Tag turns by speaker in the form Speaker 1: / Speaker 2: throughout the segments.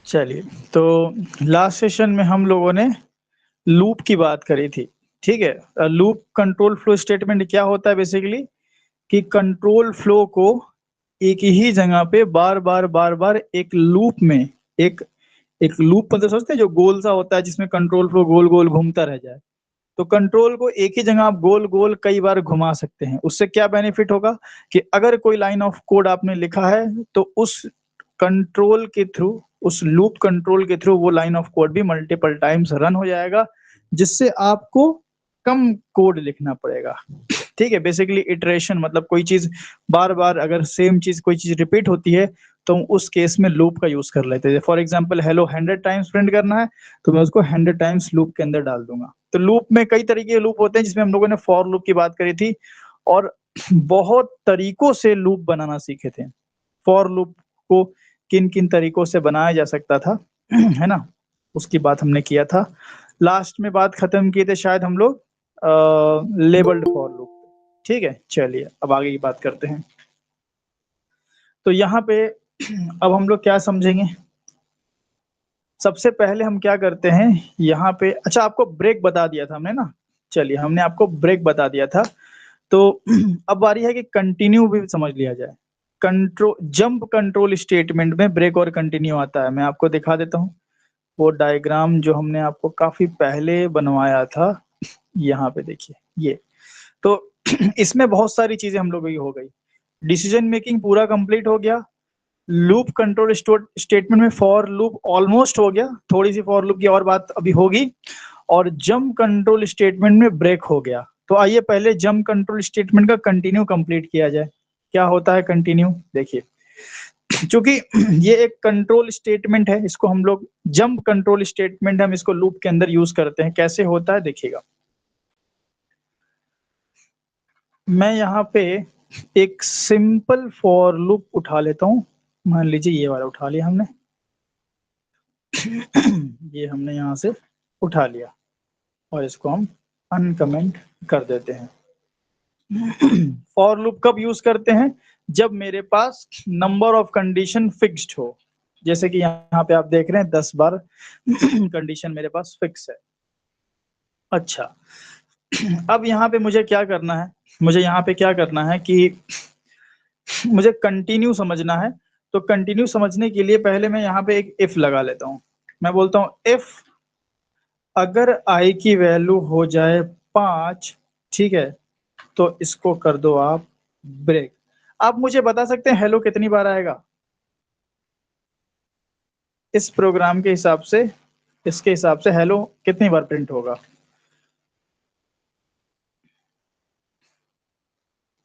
Speaker 1: चलिए, तो last session में हम लोगों ने लूप की बात करी थी। ठीक है, लूप कंट्रोल फ्लो स्टेटमेंट क्या होता है बेसिकली, कि कंट्रोल फ्लो को एक ही जगह पे बार बार बार बार एक लूप में, एक एक लूप मतलब सोचते हैं जो गोल सा होता है जिसमें कंट्रोल फ्लो गोल गोल घूमता रह जाए। तो कंट्रोल को एक ही जगह आप गोल गोल कई बार घुमा सकते हैं। उससे क्या बेनिफिट होगा कि अगर कोई लाइन ऑफ कोड आपने लिखा है तो उस कंट्रोल के थ्रू, उस लूप कंट्रोल के थ्रू वो लाइन ऑफ कोड भी मल्टीपल टाइम्स रन हो जाएगा, जिससे आपको कम कोड लिखना पड़ेगा। ठीक है, बेसिकली इटरेशन मतलब कोई चीज बार बार अगर सेम चीज कोई चीज रिपीट होती है तो उस केस में लूप का यूज कर लेते हैं। For example hello 100 times print करना है तो मैं उसको 100 टाइम्स लूप के अंदर डाल दूंगा। तो लूप में कई तरीके के लूप होते हैं, जिसमें हम लोगों ने फॉर लूप की बात करी थी और बहुत तरीकों से लूप बनाना सीखे थे। फॉर लूप को किन किन तरीकों से बनाया जा सकता था है ना, उसकी बात हमने किया था। लास्ट में बात खत्म किए थे शायद हम लोग लेबल्ड फॉर लूप। ठीक है, चलिए अब आगे की बात करते हैं। तो यहाँ पे अब हम लोग क्या समझेंगे, सबसे पहले हम क्या करते हैं यहाँ पे। अच्छा, आपको ब्रेक बता दिया था हमने ना, चलिए हमने आपको ब्रेक बता दिया था। तो अब बारी है कि कंटिन्यू भी समझ लिया जाए। कंट्रोल जंप कंट्रोल स्टेटमेंट में ब्रेक और कंटिन्यू आता है। मैं आपको दिखा देता हूँ वो डायग्राम जो हमने आपको काफी पहले बनवाया था। यहाँ पे देखिए ये, तो इसमें बहुत सारी चीजें हम लोगों की हो गई। डिसीजन मेकिंग पूरा कंप्लीट हो गया। लूप कंट्रोल स्टेटमेंट में फॉर लूप ऑलमोस्ट हो गया, थोड़ी सी फॉर लूप की और बात अभी होगी। और जंप कंट्रोल स्टेटमेंट में ब्रेक हो गया। तो आइए पहले जंप कंट्रोल स्टेटमेंट का कंटिन्यू कंप्लीट किया जाए। क्या होता है कंटिन्यू, देखिए क्योंकि ये एक कंट्रोल स्टेटमेंट है, इसको हम लोग जंप कंट्रोल स्टेटमेंट हम इसको लूप के अंदर यूज करते हैं। कैसे होता है देखिएगा, मैं यहाँ पे एक सिंपल फॉर लूप उठा लेता हूँ। मान लीजिए ये वाला उठा लिया हमने ये हमने यहाँ से उठा लिया और इसको हम अनकमेंट कर देते हैं। फॉर लूप कब यूज करते हैं, जब मेरे पास नंबर ऑफ कंडीशन फिक्स्ड हो। जैसे कि यहाँ पे आप देख रहे हैं 10 बार कंडीशन मेरे पास फिक्स है। अच्छा, अब यहाँ पे मुझे क्या करना है, मुझे यहाँ पे क्या करना है कि मुझे कंटिन्यू समझना है। तो कंटिन्यू समझने के लिए पहले मैं यहाँ पे एक इफ लगा लेता हूँ। मैं बोलता हूँ इफ अगर आई की वैल्यू हो जाए 5, ठीक है, तो इसको कर दो आप ब्रेक। आप मुझे बता सकते हैं हेलो कितनी बार आएगा इस प्रोग्राम के हिसाब से, इसके हिसाब से हेलो कितनी बार प्रिंट होगा,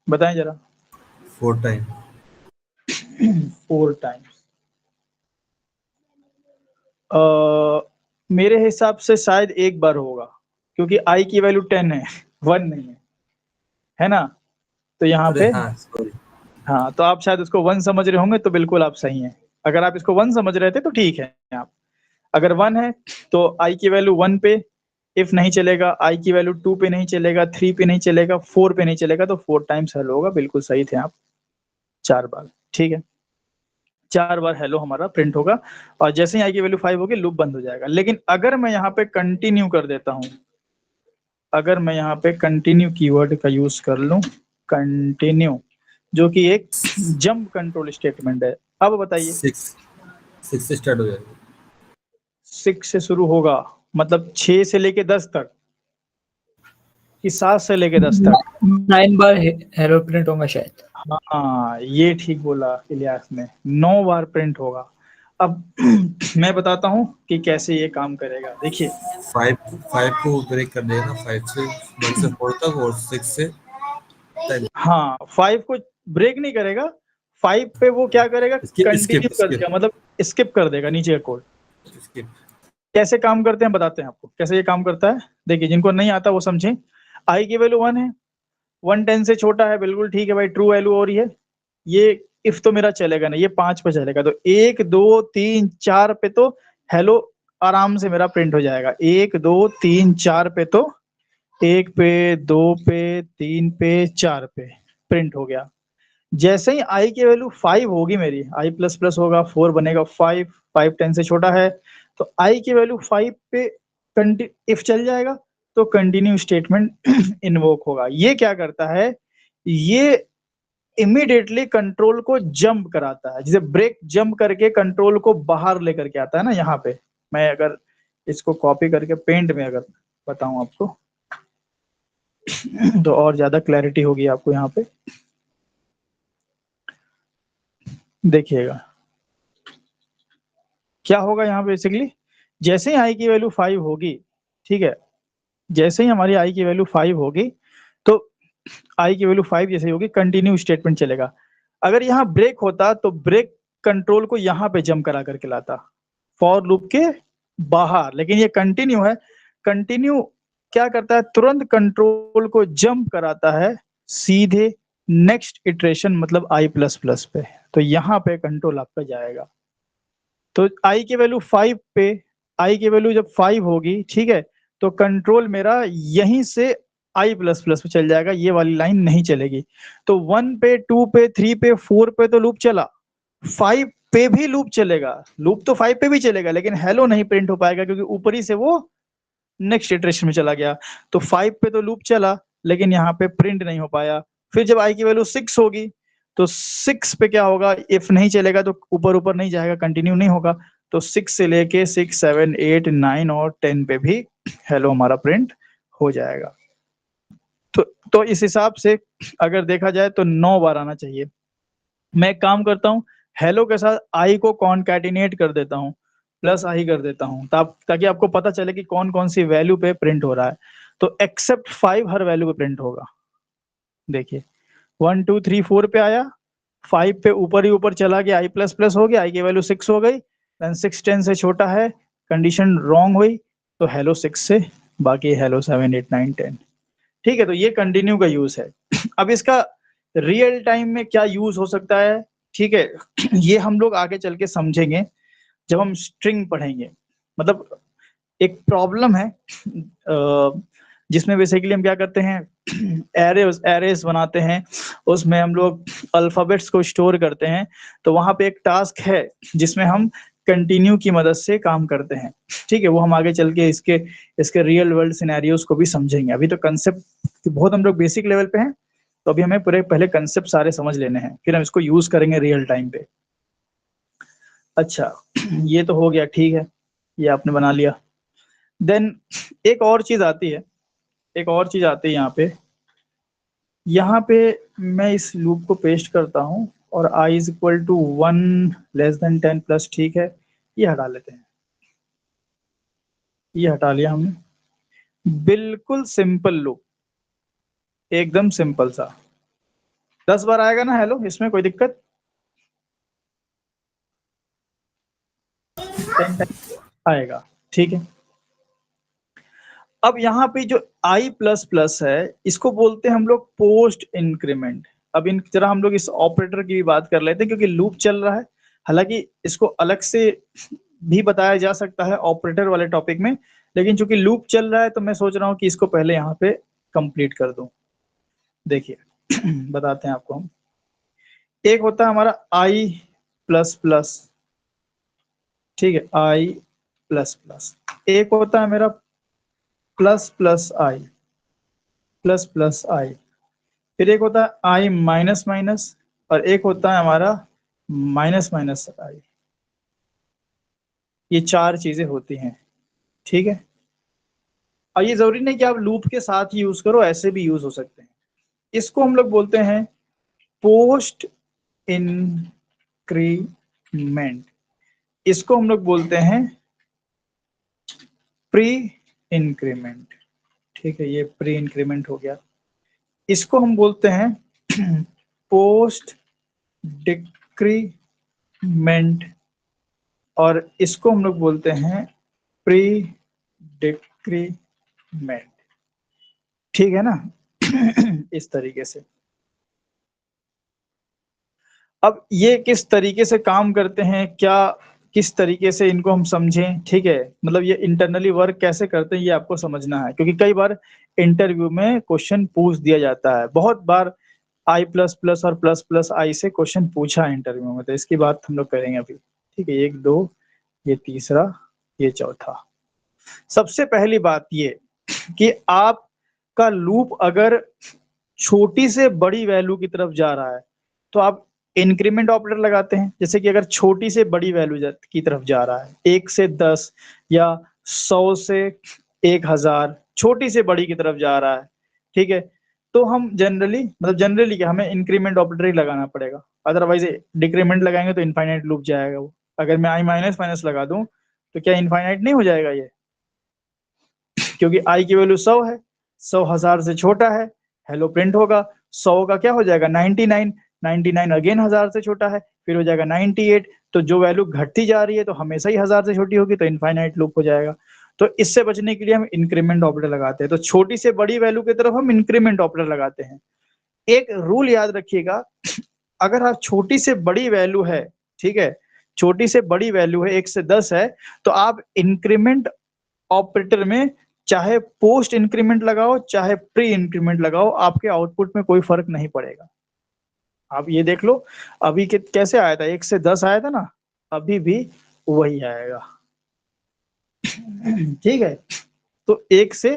Speaker 1: बताएं जरा।
Speaker 2: 4 टाइम।
Speaker 1: 4 टाइम्स। मेरे हिसाब से शायद एक बार होगा, क्योंकि आई की वैल्यू 10 है, 1 नहीं है ना। तो यहाँ
Speaker 2: अरे
Speaker 1: पे
Speaker 2: हाँ, सॉरी।
Speaker 1: हाँ, तो आप शायद उसको 1 समझ रहे होंगे, तो बिल्कुल आप सही हैं। अगर आप इसको 1 समझ रहे थे तो ठीक है। आप अगर 1 है तो आई की वैल्यू 1 पे इफ नहीं चलेगा, आई की वैल्यू 2 पे नहीं चलेगा, 3 पे नहीं चलेगा, 4 पे नहीं चलेगा, तो 4 टाइम्स हेलो होगा। बिल्कुल सही थे आप, 4 बार। ठीक है, 4 बार हेलो हमारा प्रिंट होगा। और जैसे ही आई की वैल्यू 5 होगी लूप बंद हो जाएगा। लेकिन अगर मैं यहाँ पे कंटिन्यू कर देता हूँ, अगर मैं यहाँ पे कंटिन्यू कीवर्ड का यूज कर लूं, कंटिन्यू, जो कि एक जंप कंट्रोल स्टेटमेंट है। अब बताइए
Speaker 2: 6 से स्टार्ट हो जाएगा।
Speaker 1: 6 से शुरू होगा, मतलब 6 से लेके 10 तक, कि 7 से लेके 10 तक।
Speaker 3: 9 बार हेलो प्रिंट होगा शायद।
Speaker 1: हाँ, ये ठीक बोला इलियास ने, 9 बार प्रिंट होगा। अब मैं बताता हूँ कि कैसे ये काम करेगा, देखिए।
Speaker 2: 5 को ब्रेक कर देगा ना, 5 से 1 से 4 तक और 6 से 10।
Speaker 1: हाँ, 5 को ब्रेक नहीं करेगा, 5 पे वो क्या करेगा,
Speaker 2: स्किप
Speaker 1: कंटिन्यू
Speaker 2: स्किप
Speaker 1: कर
Speaker 2: स्किप
Speaker 1: देगा, मतलब स्किप कर देगा नीचे का कोड।
Speaker 2: स्किप।
Speaker 1: कैसे काम करते हैं बताते हैं आपको, कैसे ये काम करता है। देखिए, जिनको नहीं आता वो समझें। आई की वैल्यू 1 है, 1 10 से छोटा है, बिल्कुल ठीक है भाई, ट्रू वैल्यू हो रही है। ये इफ तो मेरा चलेगा नहीं, ये 5 पे चलेगा। तो 1 2 3 4 पे तो हेलो आराम से मेरा प्रिंट हो जाएगा। 1 2 3 4 पे तो 1 पे 2 पे 3 पे 4 पे प्रिंट हो गया। जैसे ही i की वैल्यू 5 होगी मेरी, i प्लस प्लस होगा 4 बनेगा 5, 5 10 से छोटा है, तो i की वैल्यू 5 पे इफ चल जाएगा तो कंटिन्यू स्टेटमेंट इन्वोक होगा। ये क्या करता है, ये इमीडिएटली कंट्रोल को जंप कराता है, जैसे ब्रेक जंप करके कंट्रोल को बाहर लेकर के आता है ना। यहाँ पे मैं अगर इसको कॉपी करके पेंट में अगर बताऊं आपको तो और ज्यादा क्लैरिटी होगी आपको। यहाँ पे देखिएगा क्या होगा यहाँ बेसिकली, जैसे ही आई की वैल्यू 5 होगी, ठीक है, जैसे ही हमारी आई की वैल्यू 5 होगी तो आई की वैल्यू 5 जैसे ही होगी कंटिन्यू स्टेटमेंट चलेगा। अगर यहाँ ब्रेक होता तो ब्रेक कंट्रोल को यहाँ पे जंप करा करके लाता फॉर लूप के बाहर, लेकिन ये कंटिन्यू है। कंटिन्यू क्या करता है, तुरंत कंट्रोल को जंप कराता है सीधे नेक्स्ट इटरेशन मतलब आई प्लस प्लस पे, तो यहाँ पे कंट्रोल आपका जाएगा। तो आई की वैल्यू 5 पे, आई की वैल्यू जब 5 होगी, ठीक है, तो कंट्रोल मेरा यहीं से आई प्लस प्लस पे चल जाएगा, ये वाली लाइन नहीं चलेगी। तो 1 पे 2 पे 3 पे 4 पे तो लूप चला, 5 पे भी लूप चलेगा। लूप तो 5 पे भी चलेगा लेकिन हेलो नहीं प्रिंट हो पाएगा क्योंकि ऊपरी से वो नेक्स्ट इटरेशन में चला गया। तो 5 पे तो लूप चला लेकिन यहाँ पे प्रिंट नहीं हो पाया। फिर जब आई की वैल्यू 6 होगी तो 6 पे क्या होगा, इफ नहीं चलेगा तो ऊपर ऊपर नहीं जाएगा, कंटिन्यू नहीं होगा। तो 6 से लेके 6 7 8 9 और 10 पे भी हेलो हमारा प्रिंट हो जाएगा। तो इस हिसाब से अगर देखा जाए तो 9 बार आना चाहिए। मैं एक काम करता हूँ, हेलो के साथ आई को कॉन्कैटिनेट कर देता हूँ, प्लस आई कर देता हूँ, ताकि आपको पता चले कि कौन कौन सी वैल्यू पे प्रिंट हो रहा है। तो एक्सेप्ट 5 हर वैल्यू पे प्रिंट होगा। देखिए 1 2 3 4 पे आया, 5 पे ऊपर ही ऊपर चला गया, आई प्लस प्लस हो गया, आई की वैल्यू 6 हो गई, देन 6 10 से छोटा है, कंडीशन रॉन्ग हुई तो हेलो 6 से बाकी हेलो 7 8 9 10। ठीक है, तो ये कंटिन्यू का यूज है। अब इसका रियल टाइम में क्या यूज हो सकता है, ठीक है, ये हम लोग आगे चल के समझेंगे जब हम स्ट्रिंग पढ़ेंगे। मतलब एक प्रॉब्लम है जिसमें बेसिकली हम क्या करते हैं, एरेज बनाते हैं, उसमें हम लोग अल्फाबेट्स को स्टोर करते हैं। तो वहां पे एक टास्क है जिसमें हम कंटिन्यू की मदद से काम करते हैं। ठीक है, वो हम आगे चल के इसके रियल वर्ल्ड सिनेरियोस को भी समझेंगे। अभी तो कंसेप्ट बहुत हम लोग बेसिक लेवल पे हैं, तो अभी हमें पूरे पहले कंसेप्ट सारे समझ लेने हैं, फिर हम इसको यूज करेंगे रियल टाइम पे। अच्छा, ये तो हो गया, ठीक है, ये आपने बना लिया। देन एक और चीज आती है, एक और चीज आती है यहाँ पे मैं इस लूप को पेस्ट करता हूँ और i is equal to 1 less than 10 plus, ठीक है, ये हटा लेते हैं, ये हटा लिया हमने। बिल्कुल सिंपल लूप, एकदम सिंपल सा। 10 बार आएगा ना हेलो, इसमें कोई दिक्कत? 10 आएगा, ठीक है। अब यहाँ पे जो i प्लस प्लस है इसको बोलते हैं हम लोग पोस्ट इंक्रीमेंट। अब इन जरा हम लोग इस ऑपरेटर की भी बात कर लेते हैं क्योंकि लूप चल रहा है। हालांकि इसको अलग से भी बताया जा सकता है ऑपरेटर वाले टॉपिक में, लेकिन चूंकि लूप चल रहा है तो मैं सोच रहा हूँ कि इसको पहले यहाँ पे कंप्लीट कर दूं। देखिए बताते हैं आपको हम। एक होता है हमारा i प्लस प्लस, ठीक है, i प्लस प्लस। एक होता है मेरा प्लस प्लस आई, प्लस प्लस आई। फिर एक होता है आई माइनस माइनस, और एक होता है हमारा माइनस माइनस आई। ये 4 चीजें होती हैं, ठीक है। और ये जरूरी नहीं कि आप लूप के साथ ही यूज करो, ऐसे भी यूज हो सकते हैं। इसको हम लोग बोलते हैं पोस्ट इंक्रीमेंट, इसको हम लोग बोलते हैं प्री इंक्रीमेंट, ठीक है, ये प्री इंक्रीमेंट हो गया। इसको हम बोलते हैं पोस्ट डिक्रीमेंट, और इसको हम लोग बोलते हैं प्री डिक्रीमेंट, ठीक है ना। इस तरीके से। अब ये किस तरीके से काम करते हैं, क्या किस तरीके से इनको हम समझें, ठीक है, मतलब ये इंटरनली वर्क कैसे करते हैं ये आपको समझना है, क्योंकि कई बार इंटरव्यू में क्वेश्चन पूछ दिया जाता है। बहुत बार आई प्लस प्लस और प्लस प्लस आई से क्वेश्चन पूछा है इंटरव्यू में, तो इसकी बात हम लोग करेंगे अभी। ठीक है, 1 2, ये तीसरा, ये चौथा। सबसे पहली बात ये कि आपका लूप अगर छोटी से बड़ी वैल्यू की तरफ जा रहा है तो आप इंक्रीमेंट ऑपरेटर लगाते हैं। जैसे कि अगर छोटी से बड़ी वैल्यू की तरफ जा रहा है, 1 से 10 या 100 से 1000, छोटी से बड़ी की तरफ जा रहा है, ठीक है, तो हम जनरली क्या, हमें इंक्रीमेंट ऑपरेटर ही लगाना पड़ेगा। अदरवाइज डिक्रीमेंट लगाएंगे तो इनफाइनाइट लूप जाएगा वो। अगर मैं आई माइनस माइनस लगा दूं तो क्या इनफाइनाइट नहीं हो जाएगा ये? क्योंकि आई की वैल्यू 100 है, 100 1000 से छोटा है, हेलो प्रिंट होगा। 100 का क्या हो जाएगा 99, 99 अगेन 1000 से छोटा है, फिर हो जाएगा 98। तो जो वैल्यू घटती जा रही है तो हमेशा ही 1000 से छोटी होगी, तो इनफाइनाइट लूप हो जाएगा। तो इससे बचने के लिए हम इंक्रीमेंट ऑपरेटर लगाते हैं। तो छोटी से बड़ी वैल्यू की तरफ हम इंक्रीमेंट ऑपरेटर लगाते हैं। एक रूल याद रखिएगा, अगर आप छोटी से बड़ी वैल्यू है, ठीक है, छोटी से बड़ी वैल्यू है 1 से 10 है, तो आप इंक्रीमेंट ऑपरेटर में चाहे पोस्ट इंक्रीमेंट लगाओ चाहे प्री इंक्रीमेंट लगाओ, आपके आउटपुट में कोई फर्क नहीं पड़ेगा। आप ये देख लो, अभी कैसे आया था, 1 से 10 आया था ना, अभी भी वही आएगा। ठीक है, तो 1 से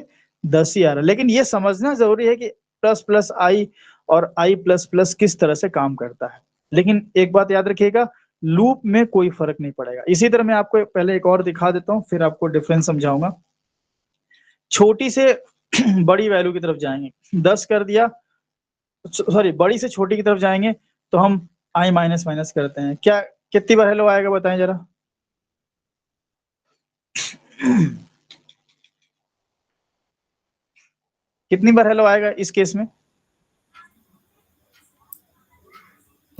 Speaker 1: 10 ही आ रहा है। लेकिन ये समझना जरूरी है कि प्लस प्लस आई और आई प्लस प्लस किस तरह से काम करता है। लेकिन एक बात याद रखिएगा, लूप में कोई फर्क नहीं पड़ेगा। इसी तरह मैं आपको पहले एक और दिखा देता हूं, फिर आपको डिफरेंस समझाऊंगा। छोटी से बड़ी वैल्यू की तरफ जाएंगे, 10 कर दिया, सॉरी बड़ी से छोटी की तरफ जाएंगे तो हम आई माइनस माइनस करते हैं। क्या कितनी बार हेलो आएगा बताएं जरा? कितनी बार हेलो आएगा इस केस में?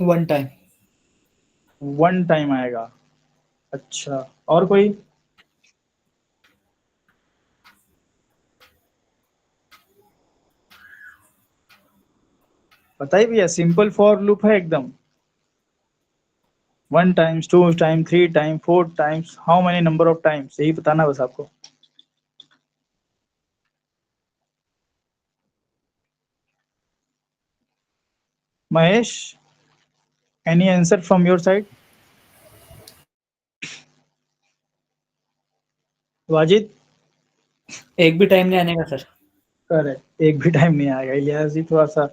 Speaker 3: 1 टाइम।
Speaker 1: 1 टाइम आएगा। अच्छा, और कोई? बताइए भैया, सिंपल फॉर लूप है एकदम। 1 times, 2 time, 3 time, 4 times, how many number of times, यही बताना बस आपको। Mahesh, any answer from your side? Wajid?
Speaker 3: एक भी टाइम नहीं आने का सर।
Speaker 1: करेक्ट, एक भी टाइम नहीं आएगा। इलियास जी थोड़ा सा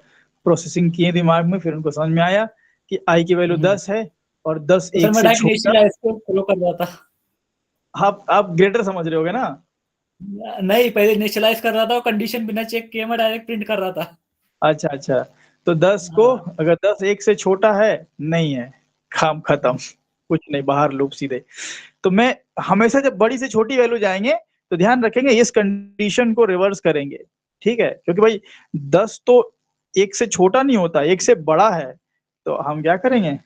Speaker 1: प्रोसेसिंग किए दिमाग में, फिर उनको समझ में आया कि आई की वैल्यू 10 है और 10
Speaker 3: तो सर
Speaker 1: 1
Speaker 3: मैं
Speaker 1: से
Speaker 3: डायरेक्ट
Speaker 1: छोटा।
Speaker 3: इनिशियलाइज को फॉलो कर रहा था।
Speaker 1: आप ग्रेटर समझ रहे होगे ना?
Speaker 3: नहीं, पहले इनिशियलाइज कर रहा था और कंडीशन बिना चेक किए मैं डायरेक्ट प्रिंट कर रहा था।
Speaker 1: अच्छा अच्छा, तो 10 को
Speaker 3: हाँ।
Speaker 1: अगर 10 1 से छोटा है, नहीं है, काम खत्म, कुछ नहीं, बाहर लूप सीधे। तो मैं हमेशा जब बड़ी से छोटी वैल्यू जाएंगे तो ध्यान रखेंगे इस कंडीशन को रिवर्स करेंगे। ठीक है, क्योंकि भाई 10 तो 1 से छोटा नहीं होता, 1 से बड़ा है, तो हम क्या करेंगे,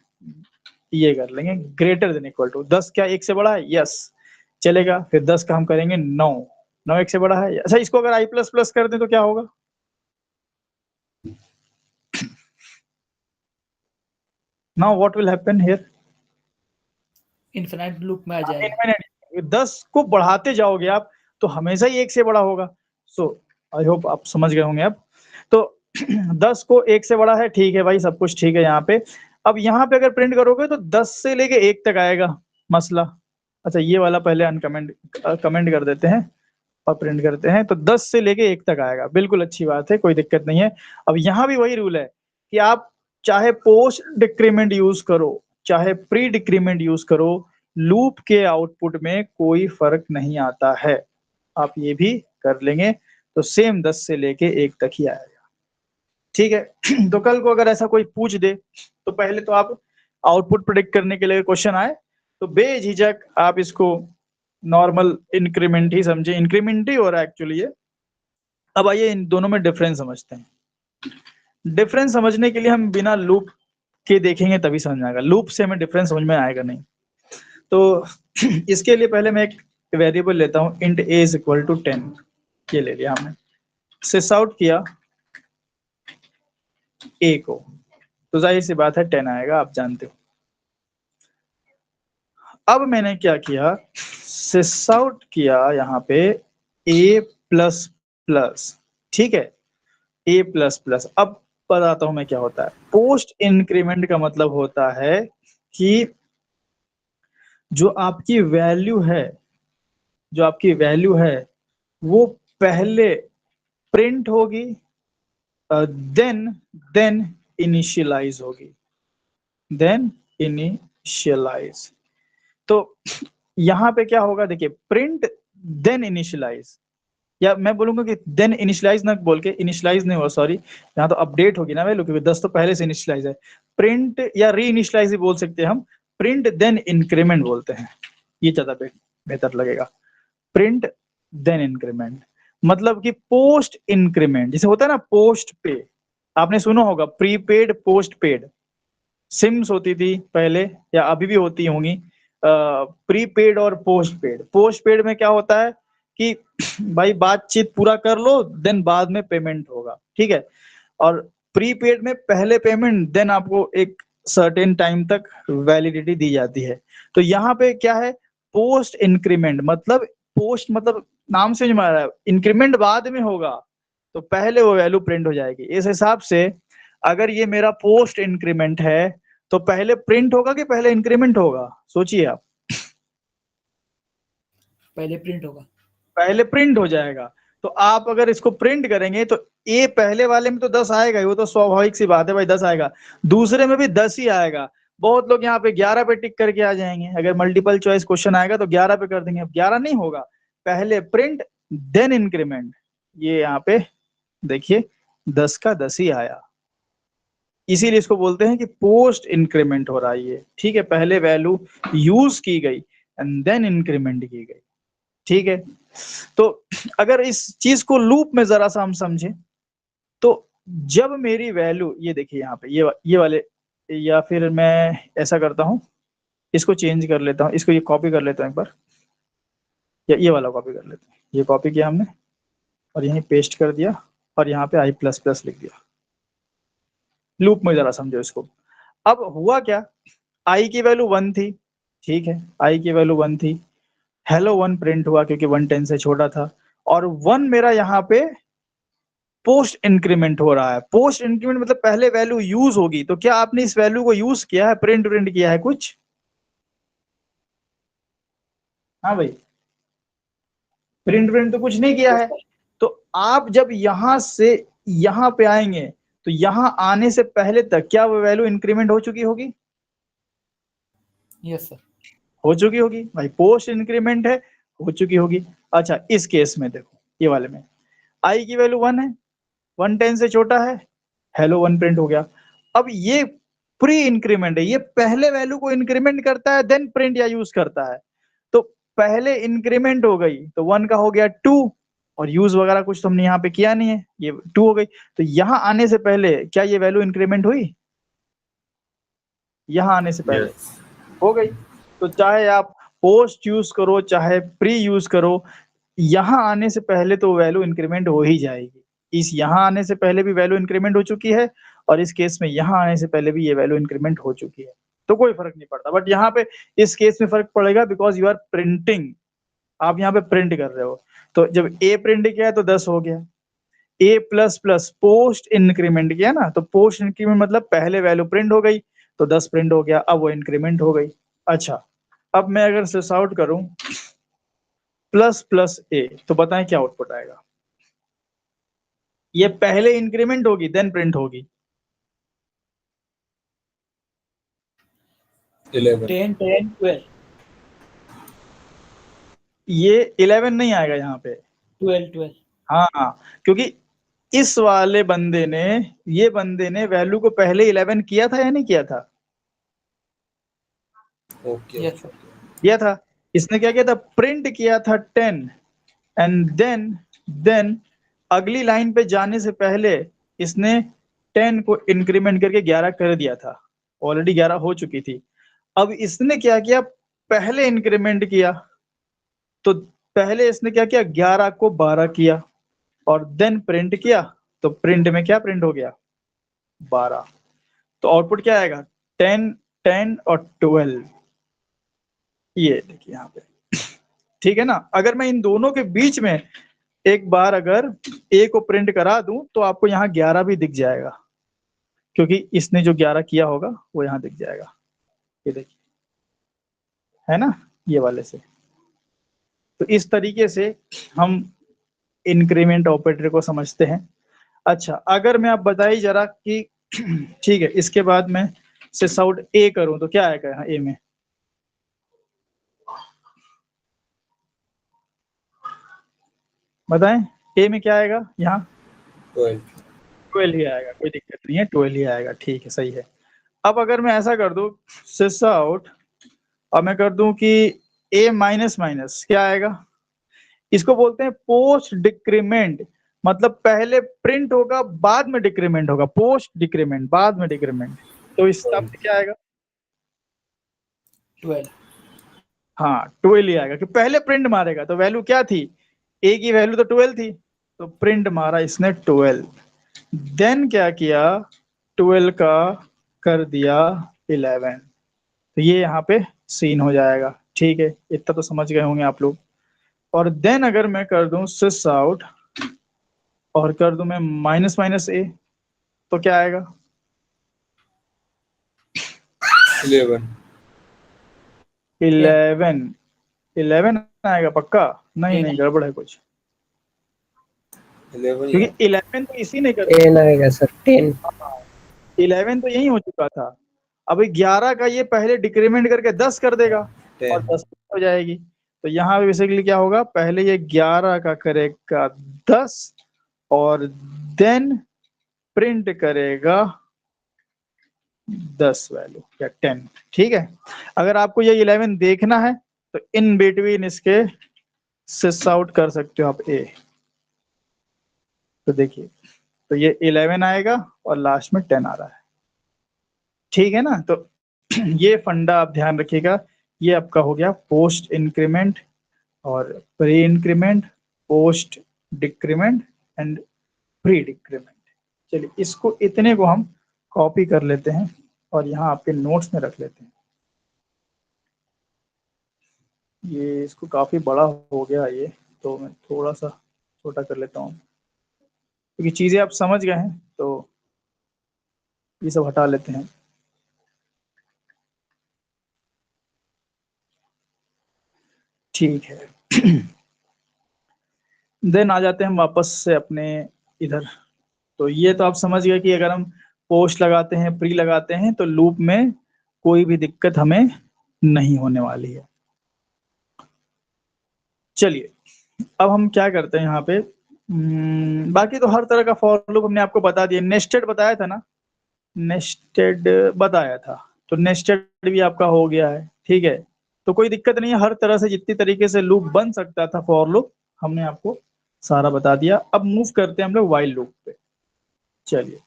Speaker 1: ये कर लेंगे ग्रेटर देन इक्वल टू। 10 क्या 1 से बड़ा है? यस, चलेगा। फिर 10 का हम करेंगे 9, 9 1 से बड़ा है। अच्छा, इसको अगर आई प्लस प्लस कर दें तो क्या होगा? Now what will happen here?
Speaker 3: Infinite loop में आ जाएगा।
Speaker 1: इनफाइनाइट। 10 को बढ़ाते जाओगे आप तो हमेशा ही 1 से बड़ा होगा। सो आई होप आप समझ गए होंगे अब। तो 10 को 1 से बड़ा है, ठीक है भाई, सब कुछ ठीक है यहाँ पे। अब यहाँ पे अगर प्रिंट करोगे तो 10 से लेके 1 तक आएगा मसला। अच्छा, ये वाला पहले कमेंट कर देते हैं और प्रिंट करते हैं। तो 10 से लेके 1 तक आएगा, बिल्कुल अच्छी बात है, कोई दिक्कत नहीं है। अब यहाँ भी वही रूल है कि आप चाहे पोस्ट डिक्रीमेंट यूज करो चाहे प्री डिक्रीमेंट यूज करो, लूप के आउटपुट में कोई फर्क नहीं आता है। आप ये भी कर लेंगे तो सेम 10 से लेके 1 तक ही आएगा। ठीक है, तो कल को अगर ऐसा कोई पूछ दे तो पहले तो आप आउटपुट प्रेडिक्ट करने के लिए क्वेश्चन आए तो बेझिझक आप इसको नॉर्मल इंक्रीमेंट ही समझे, इंक्रीमेंट ही हो रहा है एक्चुअली ये। अब आइए इन दोनों में डिफरेंस समझते हैं। डिफरेंस समझने के लिए हम बिना लूप के देखेंगे तभी समझ में आएगा, लूप से हमें डिफरेंस समझ में आएगा नहीं। तो इसके लिए पहले मैं एक वेरिएबल लेता हूं, int a is equal to 10। ये ले लिया हमने, सिस आउट किया a को, तो जाहिर सी बात है 10 आएगा, आप जानते हो। अब मैंने क्या किया, सिस आउट किया यहाँ पे a प्लस प्लस, ठीक है, a प्लस प्लस। अब बताता हूं मैं क्या होता है। पोस्ट इंक्रीमेंट का मतलब होता है कि जो आपकी वैल्यू है, जो आपकी वैल्यू है वो पहले प्रिंट होगी, देन देन इनिशियलाइज होगी, देन इनिशियलाइज। तो यहाँ पे क्या होगा, देखिए, प्रिंट देन इनिशियलाइज, या मैं बोलूंगा कि देन इनिशियलाइज ना बोल के, इनिशियलाइज नहीं हुआ, सॉरी, यहाँ तो अपडेट होगी ना वैल्यू, क्योंकि 10 तो पहले से इनिशियलाइज है। प्रिंट या री इनिशियलाइज भी बोल सकते हैं हम, प्रिंट देन इंक्रीमेंट बोलते हैं, ये ज्यादा बेहतर लगेगा। प्रिंट देन इंक्रीमेंट मतलब कि पोस्ट इंक्रीमेंट, जैसे होता है ना पोस्ट पे, आपने सुना होगा प्रीपेड पोस्ट पेड, सिम्स होती थी पहले या अभी भी होती होंगी, प्रीपेड और पोस्ट पेड। पोस्ट पेड में क्या होता है कि भाई बातचीत पूरा कर लो देन बाद में पेमेंट होगा, ठीक है। और प्रीपेड में पहले पेमेंट देन आपको एक सर्टेन टाइम तक वैलिडिटी दी जाती है। तो यहाँ पे क्या है, पोस्ट इंक्रीमेंट मतलब, पोस्ट मतलब नाम से जो है इंक्रीमेंट बाद में होगा, तो पहले वो वैल्यू प्रिंट हो जाएगी। इस हिसाब से अगर ये मेरा पोस्ट इंक्रीमेंट है तो पहले प्रिंट होगा कि पहले इंक्रीमेंट होगा, सोचिए आप।
Speaker 3: पहले प्रिंट होगा।
Speaker 1: पहले प्रिंट हो जाएगा। तो आप अगर इसको प्रिंट करेंगे तो ए पहले वाले में तो 10 आएगा ही, वो तो स्वाभाविक सी बात है भाई, 10 आएगा। दूसरे में भी 10 ही आएगा। बहुत लोग यहाँ पे 11 पे टिक करके आ जाएंगे, अगर मल्टीपल चॉइस क्वेश्चन आएगा तो 11 पे कर देंगे। अब 11 नहीं होगा, पहले प्रिंट देन इंक्रीमेंट। ये यहाँ पे देखिए 10 का 10 ही आया, इसीलिए इसको बोलते हैं कि पोस्ट इंक्रीमेंट हो रहा है ये, ठीक है। पहले वैल्यू यूज की गई एंड देन इंक्रीमेंट की गई, ठीक है। तो अगर इस चीज को लूप में जरा सा हम समझे, तो जब मेरी वैल्यू, ये देखिए यहाँ पे ये वाले, या फिर मैं ऐसा करता हूं, इसको चेंज कर लेता हूं, इसको ये कॉपी कर लेता हूं एक बार, या ये वाला कॉपी कर लेते हैं। ये कॉपी किया हमने और यहीं पेस्ट कर दिया और यहाँ पे i++ लिख दिया। लूप में जरा समझो इसको। अब हुआ क्या, आई की वैल्यू 1 थी, ठीक है, आई की वैल्यू 1 थी, हेलो 1 प्रिंट हुआ क्योंकि 1 10 से छोटा था, और 1 मेरा यहाँ पे पोस्ट इंक्रीमेंट हो रहा है। पोस्ट इंक्रीमेंट मतलब पहले वैल्यू यूज होगी, तो क्या आपने इस वैल्यू को यूज किया है, प्रिंट किया है कुछ? हाँ भाई, प्रिंट तो कुछ नहीं किया है। तो आप जब यहां से यहां पे आएंगे तो यहां आने से पहले तक क्या वो वैल्यू इंक्रीमेंट हो चुकी होगी?
Speaker 3: Yes sir.
Speaker 1: हो चुकी होगी भाई, पोस्ट इंक्रीमेंट है, हो चुकी होगी। अच्छा, इस केस में देखो, ये वाले में आई की वैल्यू 1 है, 1 10 से छोटा है, हेलो 1 प्रिंट हो गया। अब ये प्री इंक्रीमेंट है, ये पहले वैल्यू को इंक्रीमेंट करता है देन प्रिंट या यूज करता है। तो पहले इंक्रीमेंट हो गई तो 1 का हो गया 2, और यूज वगैरह कुछ तो हमने यहाँ पे किया नहीं है, ये 2 हो गई। तो यहाँ आने से पहले क्या ये वैल्यू इंक्रीमेंट हुई? यहाँ आने से पहले
Speaker 2: Yes.
Speaker 1: हो गई। तो चाहे आप पोस्ट यूज करो चाहे प्री यूज करो, यहाँ आने से पहले तो वैल्यू इंक्रीमेंट हो ही जाएगी। इस यहाँ आने से पहले भी वैल्यू इंक्रीमेंट हो चुकी है, और इस केस में यहाँ आने से पहले भी ये वैल्यू इंक्रीमेंट हो चुकी है, तो कोई फर्क नहीं पड़ता। बट यहाँ पे इस केस में फर्क पड़ेगा, बिकॉज यू आर प्रिंटिंग, आप यहाँ पे प्रिंट कर रहे हो। तो जब ए प्रिंट किया है तो 10 हो गया, a++ पोस्ट इंक्रीमेंट किया ना, तो पोस्ट इंक्रीमेंट मतलब पहले वैल्यू प्रिंट हो गई तो 10 प्रिंट हो गया, अब वो इंक्रीमेंट हो गई। अच्छा, अब मैं अगर सिस आउट करूं ++a, तो बताएं क्या आउटपुट आएगा? ये पहले इंक्रीमेंट होगी देन प्रिंट होगी।
Speaker 2: 11.
Speaker 3: 10 10 12
Speaker 1: ये 11 नहीं आएगा यहाँ पे।
Speaker 3: 12 12।
Speaker 1: हाँ, क्योंकि इस वाले बंदे ने, ये बंदे ने वैल्यू को पहले 11 किया था या नहीं किया था?
Speaker 2: Okay.
Speaker 3: Yes sir.
Speaker 1: किया था। इसने क्या किया था, प्रिंट किया था 10, एंड देन अगली लाइन पे जाने से पहले इसने 10 को इंक्रीमेंट करके 11 कर दिया था, ऑलरेडी 11 हो चुकी थी। अब इसने क्या किया, पहले इंक्रीमेंट किया, तो पहले इसने क्या किया, 11 को 12 किया और देन प्रिंट किया, तो प्रिंट में क्या प्रिंट हो गया, 12। तो आउटपुट क्या आएगा, 10 10 और 12। ये देखिए यहाँ पे, ठीक है ना। अगर मैं इन दोनों के बीच में एक बार अगर ए को प्रिंट करा दूं तो आपको यहाँ 11 भी दिख जाएगा, क्योंकि इसने जो 11 किया होगा वो यहाँ दिख जाएगा, ये देखिए, है ना, ये वाले से। तो इस तरीके से हम इंक्रीमेंट ऑपरेटर को समझते हैं। अच्छा, अगर मैं आप बताइए जरा कि ठीक है, इसके बाद मैं सिस आउट ए करूं तो क्या आएगा यहाँ ए में? बताएं, ए में क्या आएगा यहाँ?
Speaker 2: 12।
Speaker 1: 12 ही आएगा, कोई दिक्कत नहीं है, 12 ही आएगा, ठीक है, सही है। अब अगर मैं ऐसा कर दूं सिस आउट और मैं कर दूं कि ए माइनस माइनस, क्या आएगा? इसको बोलते हैं पोस्ट डिक्रीमेंट, मतलब पहले प्रिंट होगा बाद में डिक्रीमेंट होगा, पोस्ट डिक्रीमेंट बाद में डिक्रीमेंट। तो इस हिसाब से क्या आएगा?
Speaker 3: 12।
Speaker 1: हाँ, 12 ही आएगा कि पहले प्रिंट मारेगा तो वैल्यू क्या थी, ए की वैल्यू तो 12 थी, तो प्रिंट मारा इसने 12, देन क्या किया, 12 का कर दिया 11, तो ये यहाँ पे सीन हो जाएगा। ठीक है, इतना तो समझ गए होंगे आप लोग। और देन अगर मैं कर दूं सिस आउट और कर दूं मैं माइनस माइनस ए, तो क्या आएगा?
Speaker 2: 11।
Speaker 1: 11 आएगा पक्का? नहीं नहीं, गड़बड़ है कुछ,
Speaker 2: 11
Speaker 1: क्योंकि 11 तो इसी ने कर
Speaker 4: 10 आएगा सर, 10।
Speaker 1: 11 तो यही हो चुका था। अब 11 का ये पहले डिक्रीमेंट करके 10 कर देगा और 10 हो जाएगी। तो यहाँ पे बेसिकली क्या होगा, पहले ये 11 का करेगा 10 और देन प्रिंट करेगा 10 वैल्यू या 10। ठीक है, अगर आपको ये 11 देखना है तो इन बिटवीन इसके सिस आउट कर सकते हो आप ए। तो देखिए, तो ये 11 आएगा और लास्ट में 10 आ रहा है। ठीक है ना, तो ये फंडा आप ध्यान रखिएगा। ये आपका हो गया पोस्ट इंक्रीमेंट और pre increment, post decrement and pre decrement. चलिए, इसको इतने को हम कॉपी कर लेते हैं और यहाँ आपके नोट्स में रख लेते हैं। ये इसको काफी बड़ा हो गया ये, तो मैं थोड़ा सा छोटा कर लेता हूँ, क्योंकि चीजें आप समझ गए हैं तो ये सब हटा लेते हैं। ठीक है, देन आ जाते हैं हम वापस से अपने इधर। तो ये तो आप समझ गए कि अगर हम पोस्ट लगाते हैं, प्री लगाते हैं, तो लूप में कोई भी दिक्कत हमें नहीं होने वाली है। चलिए, अब हम क्या करते हैं यहाँ पे, बाकी तो हर तरह का फॉर लूप हमने आपको बता दिया। नेस्टेड बताया था ना, नेस्टेड बताया था, तो नेस्टेड भी आपका हो गया है। ठीक है, तो कोई दिक्कत नहीं है, हर तरह से जितनी तरीके से लूप बन सकता था फॉर लूप हमने आपको सारा बता दिया। अब मूव करते हैं हम लोग वाइल लूप पे। चलिए,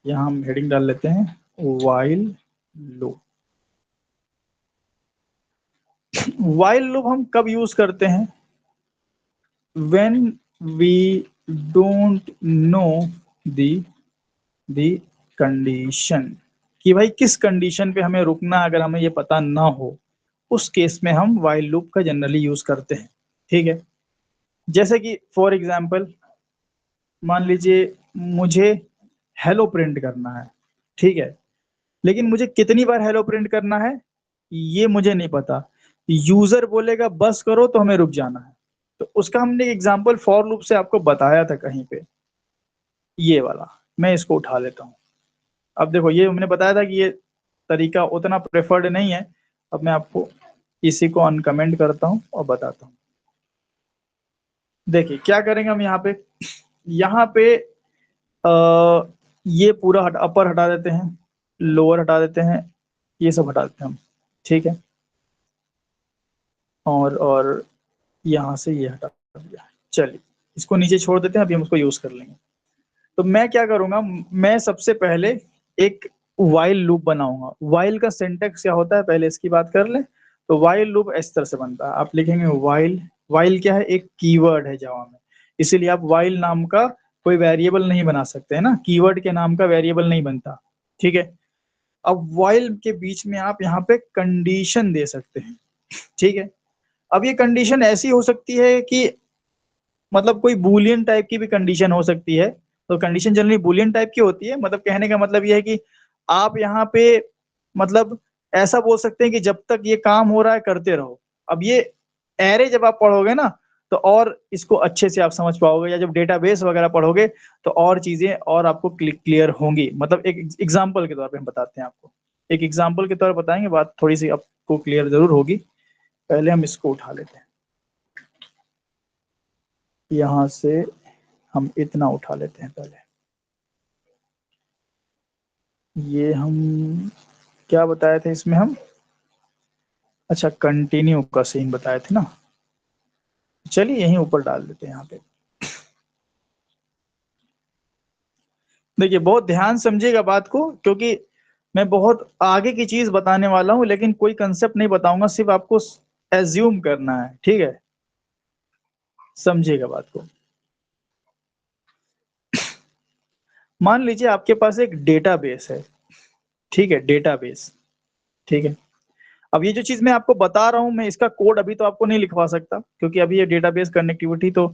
Speaker 1: यहाँ हम हेडिंग डाल लेते हैं वाइल लूप। वाइल लूप हम कब यूज करते हैं? when we don't know the condition, कि भाई किस कंडीशन पे हमें रुकना, अगर हमें ये पता ना हो, उस केस में हम वाइल लूप का जनरली यूज करते हैं। ठीक है, जैसे कि फॉर एग्जांपल मान लीजिए मुझे हेलो प्रिंट करना है। ठीक है, लेकिन मुझे कितनी बार हेलो प्रिंट करना है ये मुझे नहीं पता। यूजर बोलेगा बस करो तो हमें रुक जाना है। तो उसका हमने एग्जांपल फॉर लूप से आपको बताया था कहीं पे, ये वाला। मैं इसको उठा लेता हूँ। अब देखो, ये हमने बताया था कि ये तरीका उतना प्रेफर्ड नहीं है। अब मैं आपको इसी को अनकमेंट करता हूँ और बताता हूँ। देखिए क्या करेंगे हम यहाँ पे ये पूरा अपर हटा देते हैं, लोअर हटा देते हैं, ये सब हटा देते हैं हम। ठीक है, और यहाँ से ये हटा दिया। चलिए, इसको नीचे छोड़ देते हैं, अभी हम उसको यूज कर लेंगे। तो मैं क्या करूंगा, मैं सबसे पहले एक वाइल लूप बनाऊंगा। वाइल का सिंटेक्स क्या होता है पहले इसकी बात कर ले। तो वाइल लूप इस तरह से बनता है, आप लिखेंगे वाइल। वाइल क्या है, एक कीवर्ड है जावा में, इसीलिए आप वाइल नाम का कोई वेरिएबल नहीं बना सकते है ना, कीवर्ड के नाम का वेरिएबल नहीं बनता। ठीक है, अब वाइल के बीच में आप यहाँ पे कंडीशन दे सकते हैं। ठीक है, अब ये कंडीशन ऐसी हो सकती है कि मतलब कोई बूलियन टाइप की भी कंडीशन हो सकती है, तो कंडीशन जनरली बुलियन टाइप की होती है। मतलब कहने का मतलब ये है कि आप यहाँ पे मतलब ऐसा बोल सकते हैं कि जब तक ये काम हो रहा है करते रहो। अब ये एरे जब आप पढ़ोगे ना तो और इसको अच्छे से आप समझ पाओगे, या जब डेटाबेस वगैरह पढ़ोगे तो और चीजें और आपको क्लियर होंगी। मतलब एक एग्जांपल के तौर पे हम बताते हैं आपको, एक एग्जांपल के तौर पर बताएंगे, बात थोड़ी सी आपको क्लियर जरूर होगी। पहले हम इसको उठा लेते हैं, यहाँ से हम इतना उठा लेते हैं पहले। ये हम क्या बताए थे इसमें हम, अच्छा कंटिन्यू का सीन बताए थे ना। चलिए यहीं ऊपर डाल देते हैं यहाँ पे। देखिए बहुत ध्यान समझिएगा बात को, क्योंकि मैं बहुत आगे की चीज बताने वाला हूँ, लेकिन कोई कंसेप्ट नहीं बताऊंगा, सिर्फ आपको एज्यूम करना है, ठीक है। समझिएगा बात को। मान लीजिए आपके पास एक डेटाबेस है, ठीक है, डेटाबेस, ठीक है। अब ये जो चीज मैं आपको बता रहा हूँ, मैं इसका कोड अभी तो आपको नहीं लिखवा सकता, क्योंकि अभी ये डेटाबेस कनेक्टिविटी तो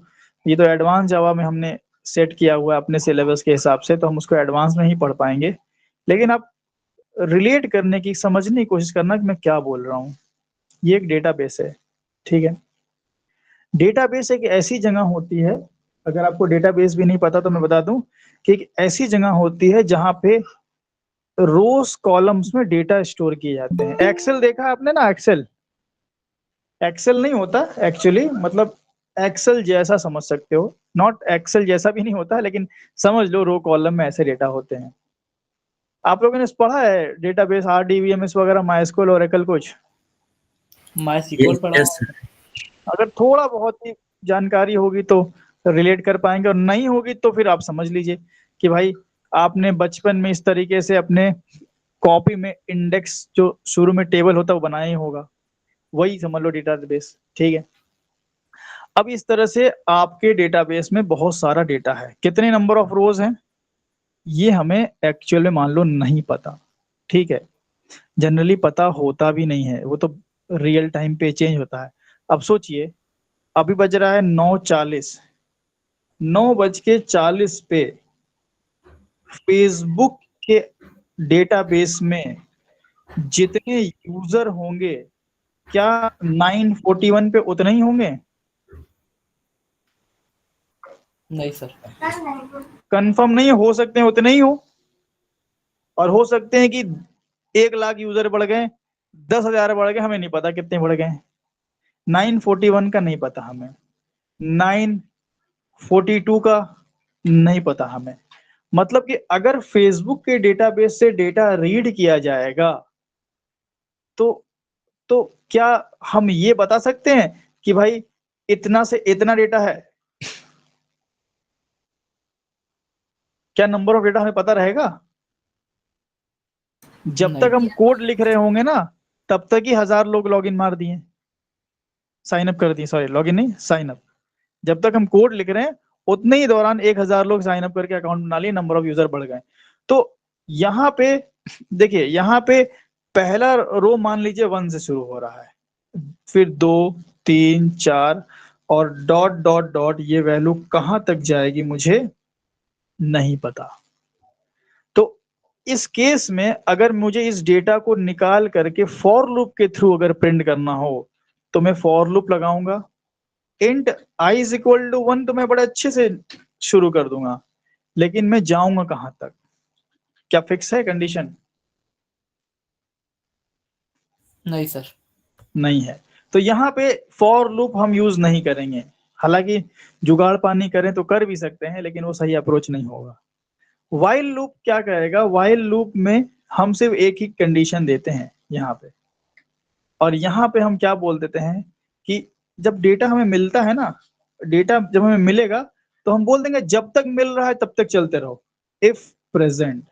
Speaker 1: ये तो एडवांस जावा में हमने सेट किया हुआ है अपने सिलेबस के हिसाब से, तो हम उसको एडवांस में ही पढ़ पाएंगे। लेकिन आप रिलेट करने की, समझने की कोशिश करना कि मैं क्या बोल रहा हूँ। ये एक डेटाबेस है, ठीक है। डेटाबेस एक ऐसी जगह होती है, अगर आपको डेटाबेस भी नहीं पता तो मैं बता दूं कि एक ऐसी जगह होती है जहां पे रोज कॉलम्स में डेटा स्टोर किए जाते हैं। एक्सेल देखा है आपने ना, एक्सेल, एक्सेल नहीं होता एक्चुअली, मतलब एक्सेल जैसा समझ सकते हो, नॉट एक्सेल जैसा भी नहीं होता, लेकिन समझ लो रो कॉलम में ऐसे डेटा होते हैं। आप लोगों ने पढ़ा है डेटाबेस, आरडीबीएमएस वगैरह, माइस्क्यूएल, ओरेकल कुछ?
Speaker 3: MySQL पढ़ा
Speaker 2: यस
Speaker 3: हूँ।
Speaker 1: अगर थोड़ा बहुत ही जानकारी होगी तो रिलेट कर पाएंगे, और नहीं होगी तो फिर आप समझ लीजिए कि भाई आपने बचपन में इस तरीके से अपने कॉपी में इंडेक्स जो शुरू में टेबल होता है वो बनाया ही होगा, वही समझ लो डेटाबेस, ठीक है। अब इस तरह से आपके डेटाबेस में बहुत सारा डेटा है, कितने नंबर ऑफ रोज हैं ये हमें एक्चुअल में मान लो नहीं पता, ठीक है। जनरली पता होता भी नहीं है, वो तो रियल टाइम पे चेंज होता है। अब सोचिए, अभी बज रहा है 9:40, 9:40 पे फेसबुक के डेटाबेस में जितने यूजर होंगे, क्या 9:41 पे उतने ही होंगे?
Speaker 3: नहीं सर।
Speaker 1: कंफर्म नहीं हो सकते हैं उतने ही हो, और हो सकते हैं कि 1 लाख यूजर बढ़ गए, 10,000 बढ़ गए, हमें नहीं पता कितने बढ़ गए। 9:41 का नहीं पता हमें, 9:42 का नहीं पता हमें। मतलब कि अगर फेसबुक के डेटाबेस से डेटा रीड किया जाएगा तो तो क्या हम ये बता सकते हैं कि भाई इतना से इतना डेटा है? क्या नंबर ऑफ डेटा हमें पता रहेगा? जब तक
Speaker 3: नहीं।
Speaker 1: हम कोड लिख रहे होंगे ना, तब तक ही 1,000 लोग लॉगिन मार दिए, साइन अप कर दिए, सॉरी लॉगिन नहीं, साइन अप। जब तक हम कोड लिख रहे हैं उतने ही दौरान 1,000 लोग साइन अप करके अकाउंट बना लिए, नंबर ऑफ यूजर बढ़ गए। तो यहाँ पे देखिए, यहाँ पे पहला रो मान लीजिए 1 से शुरू हो रहा है, फिर 2, 3, 4 और डॉट डॉट डॉट, ये वैल्यू कहां तक जाएगी मुझे नहीं पता। तो इस केस में अगर मुझे इस डेटा को निकाल करके फॉर लूप के थ्रू अगर प्रिंट करना हो तो मैं फॉर लूप लगाऊंगा, int i is equal to 1 तो मैं बड़े अच्छे से शुरू कर दूंगा, लेकिन मैं जाऊंगा कहां तक? क्या फिक्स है कंडीशन?
Speaker 3: नहीं सर।
Speaker 1: नहीं है। तो यहाँ पे फॉर लूप हम यूज नहीं करेंगे, हालांकि जुगाड़ पानी करें तो कर भी सकते हैं, लेकिन वो सही अप्रोच नहीं होगा। वाइल लूप क्या करेगा, वाइल लूप में हम सिर्फ एक ही कंडीशन देते हैं यहाँ पे, और यहाँ पे हम क्या बोल देते हैं कि जब डेटा हमें मिलता है ना, डेटा जब हमें मिलेगा तो हम बोल देंगे जब तक मिल रहा है तब तक चलते रहो, इफ प्रेजेंट,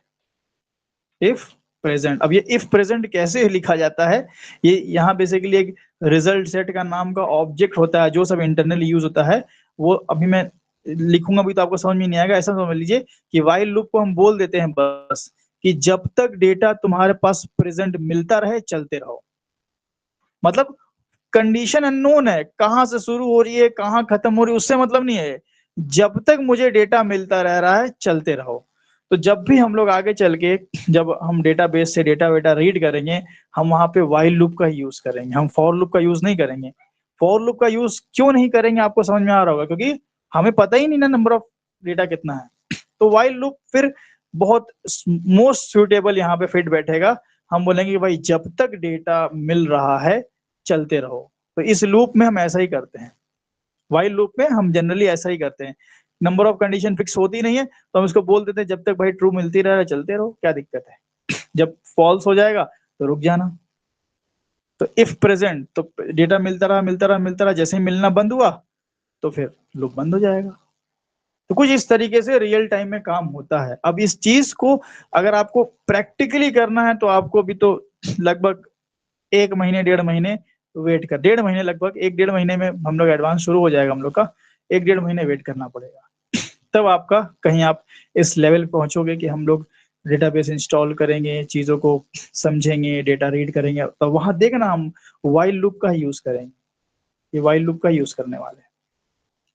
Speaker 1: इफ प्रेजेंट। अब ये इफ प्रेजेंट कैसे लिखा जाता है, ये यहाँ बेसिकली एक रिजल्ट सेट का नाम का ऑब्जेक्ट होता है जो सब इंटरनली यूज होता है, वो अभी मैं लिखूंगा भी तो आपको समझ में नहीं आएगा। ऐसा समझ लीजिए कि वाइल लूप को हम बोल देते हैं बस कि जब तक डेटा तुम्हारे पास प्रेजेंट मिलता रहे चलते रहो। मतलब कंडीशन अननोन है, कहां से शुरू हो रही है कहां खत्म हो रही है उससे मतलब नहीं है, जब तक मुझे डेटा मिलता रह रहा है चलते रहो। तो जब भी हम लोग आगे चल के जब हम डेटाबेस से डेटा वेटा रीड करेंगे, हम वहां पे वाइल लूप का यूज करेंगे, हम फॉर लूप का यूज नहीं करेंगे। फॉर लूप का यूज क्यों नहीं करेंगे आपको समझ में आ रहा होगा, क्योंकि हमें पता ही नहीं ना नंबर ऑफ डेटा कितना है। तो वाइल लूप फिर बहुत मोस्ट सुटेबल यहाँ पे फिट बैठेगा। हम बोलेंगे कि भाई जब तक डेटा मिल रहा है चलते रहो। तो इस लूप में हम ऐसा ही करते हैं, वाइल लूप में हम जनरली ऐसा ही करते हैं। नंबर ऑफ कंडीशन फिक्स होती नहीं है तो हम इसको बोल देते हैं जब तक भाई ट्रू मिलती रहे चलते रहो, क्या दिक्कत है। जब फॉल्स हो जाएगा तो रुक जाना। तो इफ प्रेजेंट, तो डेटा मिलता रहा मिलता रहा मिलता रहा, जैसे ही मिलना बंद हुआ तो फिर लूप बंद हो जाएगा। तो कुछ इस तरीके से रियल टाइम में काम होता है। अब इस चीज को अगर आपको प्रैक्टिकली करना है तो आपको भी तो लगभग 1 महीने 1.5 महीने वेट कर, 1.5 महीने, लगभग 1-1.5 महीने में हम लोग एडवांस शुरू हो जाएगा हम लोग का। 1-1.5 महीने वेट करना पड़ेगा, तब आपका कहीं आप इस लेवल पे पहुंचोगे कि हम लोग डेटाबेस इंस्टॉल करेंगे, चीजों को समझेंगे, डेटा रीड करेंगे। तो वहां देखना हम वाइल लूप का यूज करेंगे, ये वाइल लूप का यूज करने वाले हैं।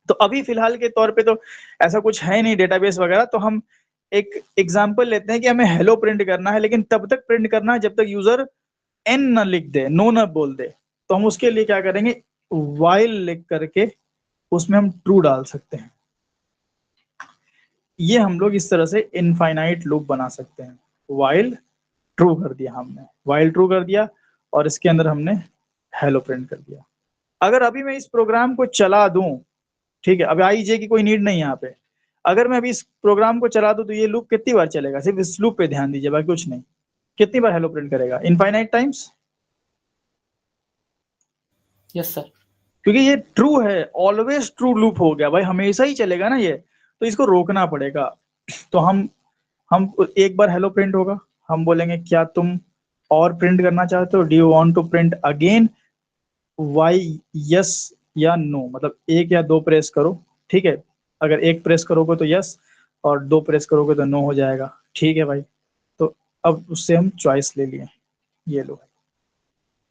Speaker 1: तो अभी फिलहाल के तौर पे तो ऐसा कुछ है नहीं डेटाबेस वगैरह, तो हम एक एग्जांपल लेते हैं कि हमें हेलो प्रिंट करना है, लेकिन तब तक प्रिंट करना है जब तक यूजर एन न लिख दे, नो न बोल दे। तो हम उसके लिए क्या करेंगे, वाइल लिख करके उसमें हम ट्रू डाल सकते हैं। ये हम लोग इस तरह से इनफाइनाइट लूप बना सकते हैं। वाइल ट्रू कर दिया हमने, वाइल ट्रू कर दिया और इसके अंदर हमने हेलो प्रिंट कर दिया। अगर अभी मैं इस प्रोग्राम को चला दूं, ठीक है, अभी आईजे की कोई नीड नहीं है यहाँ पे। अगर मैं अभी इस प्रोग्राम को चला दूं तो ये लूप कितनी बार चलेगा, सिर्फ इस लूप पे ध्यान दीजिए, बाकी कुछ नहीं। कितनी बार हेलो प्रिंट करेगा, इनफाइनाइट टाइम्स।
Speaker 3: Yes sir.
Speaker 1: क्योंकि ये ट्रू है, ऑलवेज ट्रू लूप हो गया भाई, हमेशा ही चलेगा ना ये, तो इसको रोकना पड़ेगा। तो हम एक बार हेलो प्रिंट होगा, हम बोलेंगे क्या तुम और प्रिंट करना चाहते हो, do you want to print again, Y yes या नो, मतलब 1 या 2 प्रेस करो, ठीक है। अगर 1 प्रेस करोगे तो यस और 2 प्रेस करोगे तो नो हो जाएगा, ठीक है भाई। तो अब उससे हम चॉइस ले लिए, ये लो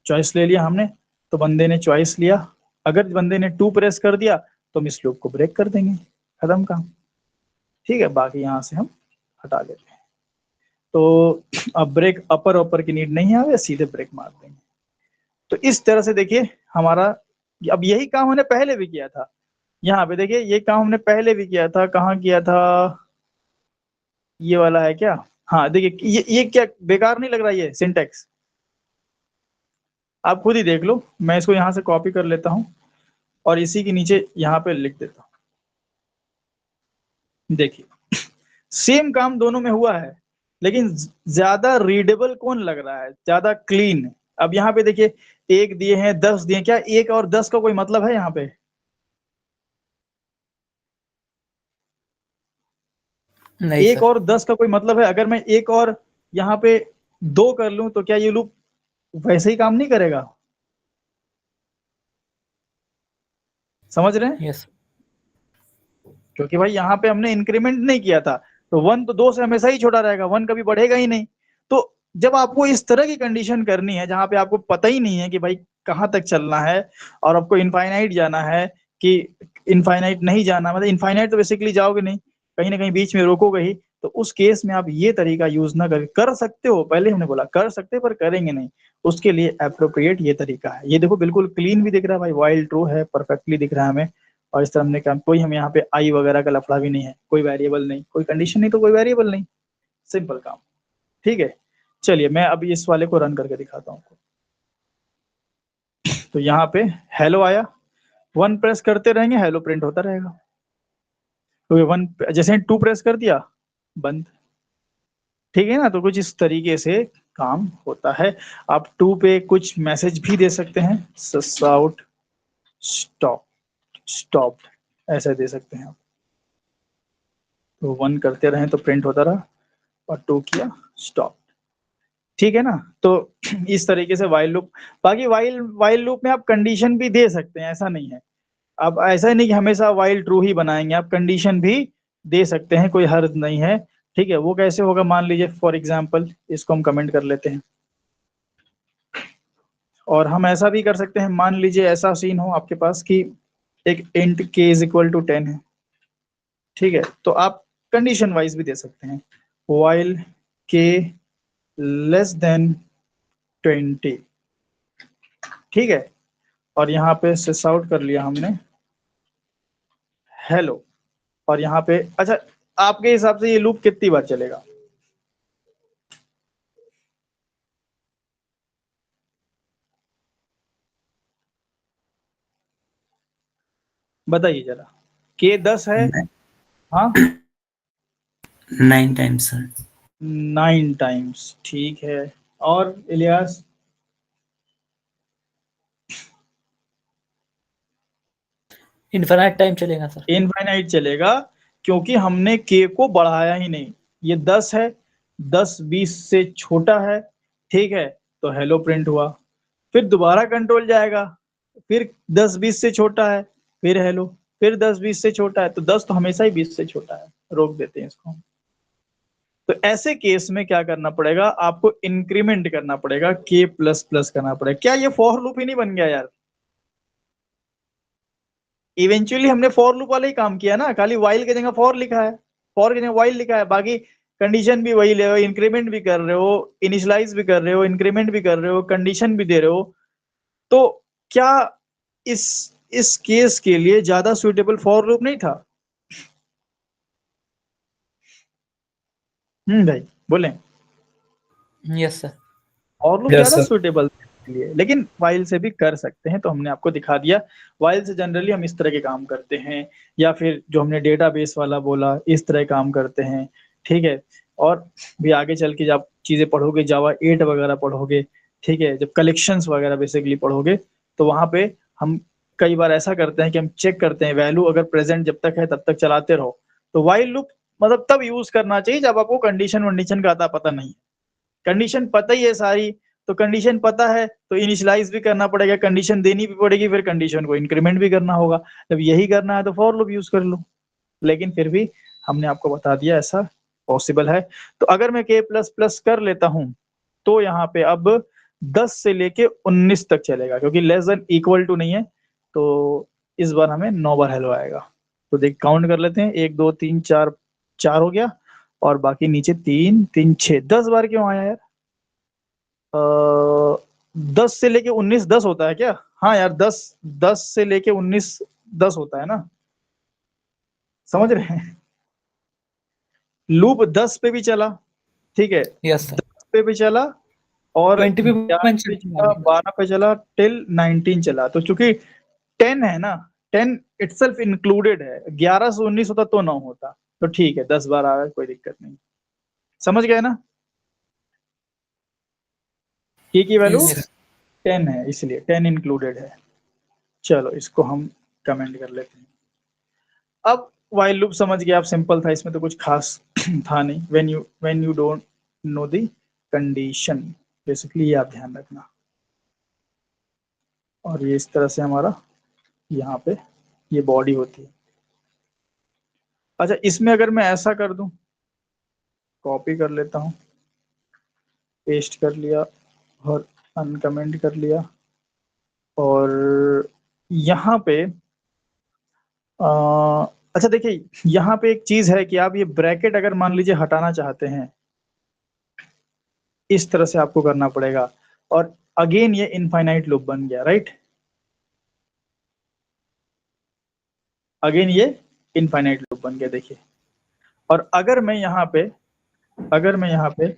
Speaker 1: चॉइस ले लिया हमने। तो बंदे ने चॉइस लिया, अगर बंदे ने 2 प्रेस कर दिया तो हम इस लूप को ब्रेक कर देंगे, खत्म काम, ठीक है। बाकी यहाँ से हम हटा देते हैं। तो अब ब्रेक अपर अपर की नीड नहीं है, सीधे ब्रेक मार देंगे। तो इस तरह से देखिए हमारा, अब यही काम हमने पहले भी किया था। यहाँ पे देखिए ये काम हमने पहले भी किया था, कहाँ किया था, ये वाला है क्या। हाँ देखिए ये क्या बेकार नहीं लग रहा ये सिंटेक्स, आप खुद ही देख लो। मैं इसको यहाँ से कॉपी कर लेता हूँ और इसी के नीचे यहाँ पे लिख देता हूँ। देखिए सेम काम दोनों में हुआ है, लेकिन ज्यादा रीडेबल कौन लग रहा है, ज्यादा क्लीन। अब यहाँ पे देखिए 1 दिए हैं 10 दिए, क्या 1 और 10 का कोई मतलब है यहाँ पे,
Speaker 3: नहीं
Speaker 1: 1
Speaker 3: सर।
Speaker 1: और 10 का कोई मतलब है। अगर मैं 1 और यहाँ पे 2 कर लूं तो क्या ये लूप वैसे ही काम नहीं करेगा, समझ रहे हैं।
Speaker 3: यस।
Speaker 1: क्योंकि भाई यहाँ पे हमने इंक्रीमेंट नहीं किया था, तो 1 तो 2 से हमेशा ही छोटा रहेगा, 1 कभी बढ़ेगा ही नहीं। तो जब आपको इस तरह की कंडीशन करनी है जहां पे आपको पता ही नहीं है कि भाई कहाँ तक चलना है और आपको इनफाइनाइट जाना है कि इनफाइनाइट नहीं जाना, मतलब इनफाइनाइट तो बेसिकली जाओगे नहीं, कहीं ना कहीं बीच में रोकोगे ही। तो उस केस में आप ये तरीका यूज ना कर सकते हो, पहले हमने बोला कर सकते पर करेंगे नहीं, उसके लिए अप्रोप्रिएट ये तरीका है। ये देखो बिल्कुल क्लीन भी दिख रहा है भाई, वाइल ट्रू है, परफेक्टली दिख रहा है हमें। और इस तरह हमने काम, कोई हम यहाँ पे आई वगैरह का लफड़ा भी नहीं है, कोई वेरिएबल नहीं, कोई कंडीशन नहीं तो कोई वेरिएबल नहीं, सिंपल काम, ठीक है। चलिए मैं अभी इस वाले को रन करके दिखाता हूँ। तो यहाँ पे हेलो आया, 1 प्रेस करते रहेंगे हेलो प्रिंट होता रहेगा, तो 1 जैसे 2 प्रेस कर दिया बंद, ठीक है ना। तो कुछ इस तरीके से काम होता है। आप 2 पे कुछ मैसेज भी दे सकते हैं, आउट स्टॉप स्टॉप, ऐसे दे सकते हैं आप। तो 1 करते रहें तो प्रिंट होता रहा और 2 किया स्टॉप, ठीक है ना। तो इस तरीके से वाइल लूप, बाकी वाइल लूप में आप कंडीशन भी दे सकते हैं, ऐसा नहीं है। अब ऐसा नहीं कि हमेशा वाइल ट्रू ही बनाएंगे, आप कंडीशन भी दे सकते हैं, कोई हर्ज नहीं है, ठीक है। वो कैसे होगा, मान लीजिए फॉर एग्जांपल इसको हम कमेंट कर लेते हैं और हम ऐसा भी कर सकते हैं, मान लीजिए ऐसा सीन हो आपके पास कि एक इंट k = 10 है, ठीक है, तो आप कंडीशन वाइज भी दे सकते हैं, while k लेस देन 20, ठीक है। और यहाँ पे सिस आउट कर लिया हमने हेलो, और यहाँ पे अच्छा आपके हिसाब से ये लूप कितनी बार चलेगा? बताइए जरा, के 10 है, हाँ
Speaker 4: 9 टाइम्स सर।
Speaker 1: 9 टाइम्स, ठीक है। और इलियास?
Speaker 3: इनफाइनाइट टाइम चलेगा सर।
Speaker 1: इनफाइनाइट चलेगा, क्योंकि हमने के को बढ़ाया ही नहीं। ये 10 है, 10 20 से छोटा है, ठीक है, तो हेलो प्रिंट हुआ। फिर दोबारा कंट्रोल जाएगा, फिर 10 20 से छोटा है, फिर हेलो, फिर 10 20 से छोटा है, तो 10 तो हमेशा ही 20 से छोटा है, रोक देते हैं इसको। तो ऐसे केस में क्या करना पड़ेगा, आपको इंक्रीमेंट करना पड़ेगा, के प्लस प्लस करना पड़ेगा। क्या ये फॉर लूप ही नहीं बन गया यार? इवेंचुअली हमने फॉर लूप वाला ही काम किया ना, खाली वाइल की जगह फॉर लिखा है, फॉर की जगह वाइल लिखा है, बाकी कंडीशन भी वही ले रहे हो, इंक्रीमेंट भी कर रहे हो, इनिशियलाइज भी कर रहे हो, इंक्रीमेंट भी कर रहे हो, कंडीशन भी दे रहे हो। तो क्या इस केस के लिए ज्यादा सुइटेबल फॉर लूप नहीं था? भाई बोले,
Speaker 3: यस सर।
Speaker 1: और लूप
Speaker 4: Yes,
Speaker 1: ज्यादा
Speaker 4: sir.
Speaker 1: सुइटेबल लिए, लेकिन वाइल से भी कर सकते हैं, तो हमने आपको दिखा दिया। वाइल से जनरली हम इस तरह के काम करते हैं, या फिर जो हमने डेटाबेस वाला बोला इस तरह काम करते हैं, ठीक है। और भी आगे चल के जब चीजें पढ़ोगे, जावा 8 वगैरह पढ़ोगे, ठीक है, जब कलेक्शंस वगैरह बेसिकली पढ़ोगे, तो वहां पे हम कई बार ऐसा करते हैं कि हम चेक करते हैं वैल्यू अगर प्रेजेंट जब तक है तब तक चलाते रहो। तो वाइल लूप मतलब तब यूज करना चाहिए जब आपको कंडीशन वंडीशन का आता पता नहीं, कंडीशन पता ही है सारी, तो कंडीशन पता है तो इनिशियलाइज भी करना पड़ेगा, कंडीशन देनी भी पड़ेगी, फिर कंडीशन को इंक्रीमेंट भी करना होगा। जब यही करना है तो फॉर लूप यूज कर लो। लेकिन फिर भी हमने आपको बता दिया ऐसा पॉसिबल है। तो अगर मैं के प्लस प्लस कर लेता हूं, तो यहाँ पे अब 10 से लेके 19 तक चलेगा, क्योंकि लेस देन इक्वल टू नहीं है, तो इस बार हमें 9 बार हेलो आएगा। तो देख काउंट कर लेते हैं, 1 2 3 4, 4 हो गया, और बाकी नीचे 3 3 6, 10 बार क्यों आया यार? 10 से लेके 19 10 होता है क्या? हाँ यार, 10 से लेके 19 10 होता है ना, समझ रहे हैं? लूप 10 पे भी चला, ठीक है,
Speaker 3: यस सर।
Speaker 1: 10 पे भी चला, और
Speaker 3: 20 पे
Speaker 1: 11 पे चला, 12 पे चला, टिल 19 चला। तो चूंकि 10 है ना, 10 इटसेल्फ इंक्लूडेड है, 11 से 19 होता तो 9 होता, तो ठीक है 10 बार आ रहा है, कोई दिक्कत नहीं। समझ गए ना? के की वैल्यू
Speaker 3: Yes.
Speaker 1: 10 है, इसलिए 10 इंक्लूडेड है। चलो इसको हम कमेंट कर लेते हैं। अब वाइल लूप समझ गए आप, सिंपल था, इसमें तो कुछ खास था नहीं। When you don't know the condition, basically ये आप ध्यान रखना। और ये इस तरह से हमारा यहाँ पे ये बॉडी होती है। अच्छा, इसमें अगर मैं ऐसा कर दूं, कॉपी कर लेता हूँ, पेस्ट कर लिया और अनकमेंट कर लिया, और यहाँ पे अच्छा देखिए, यहाँ पे एक चीज है कि आप ये ब्रैकेट अगर मान लीजिए हटाना चाहते हैं, इस तरह से आपको करना पड़ेगा, और अगेन ये इनफाइनाइट लूप बन गया, राइट? अगेन ये इनफाइनाइट लूप बन गया, देखिए। और अगर मैं यहाँ पे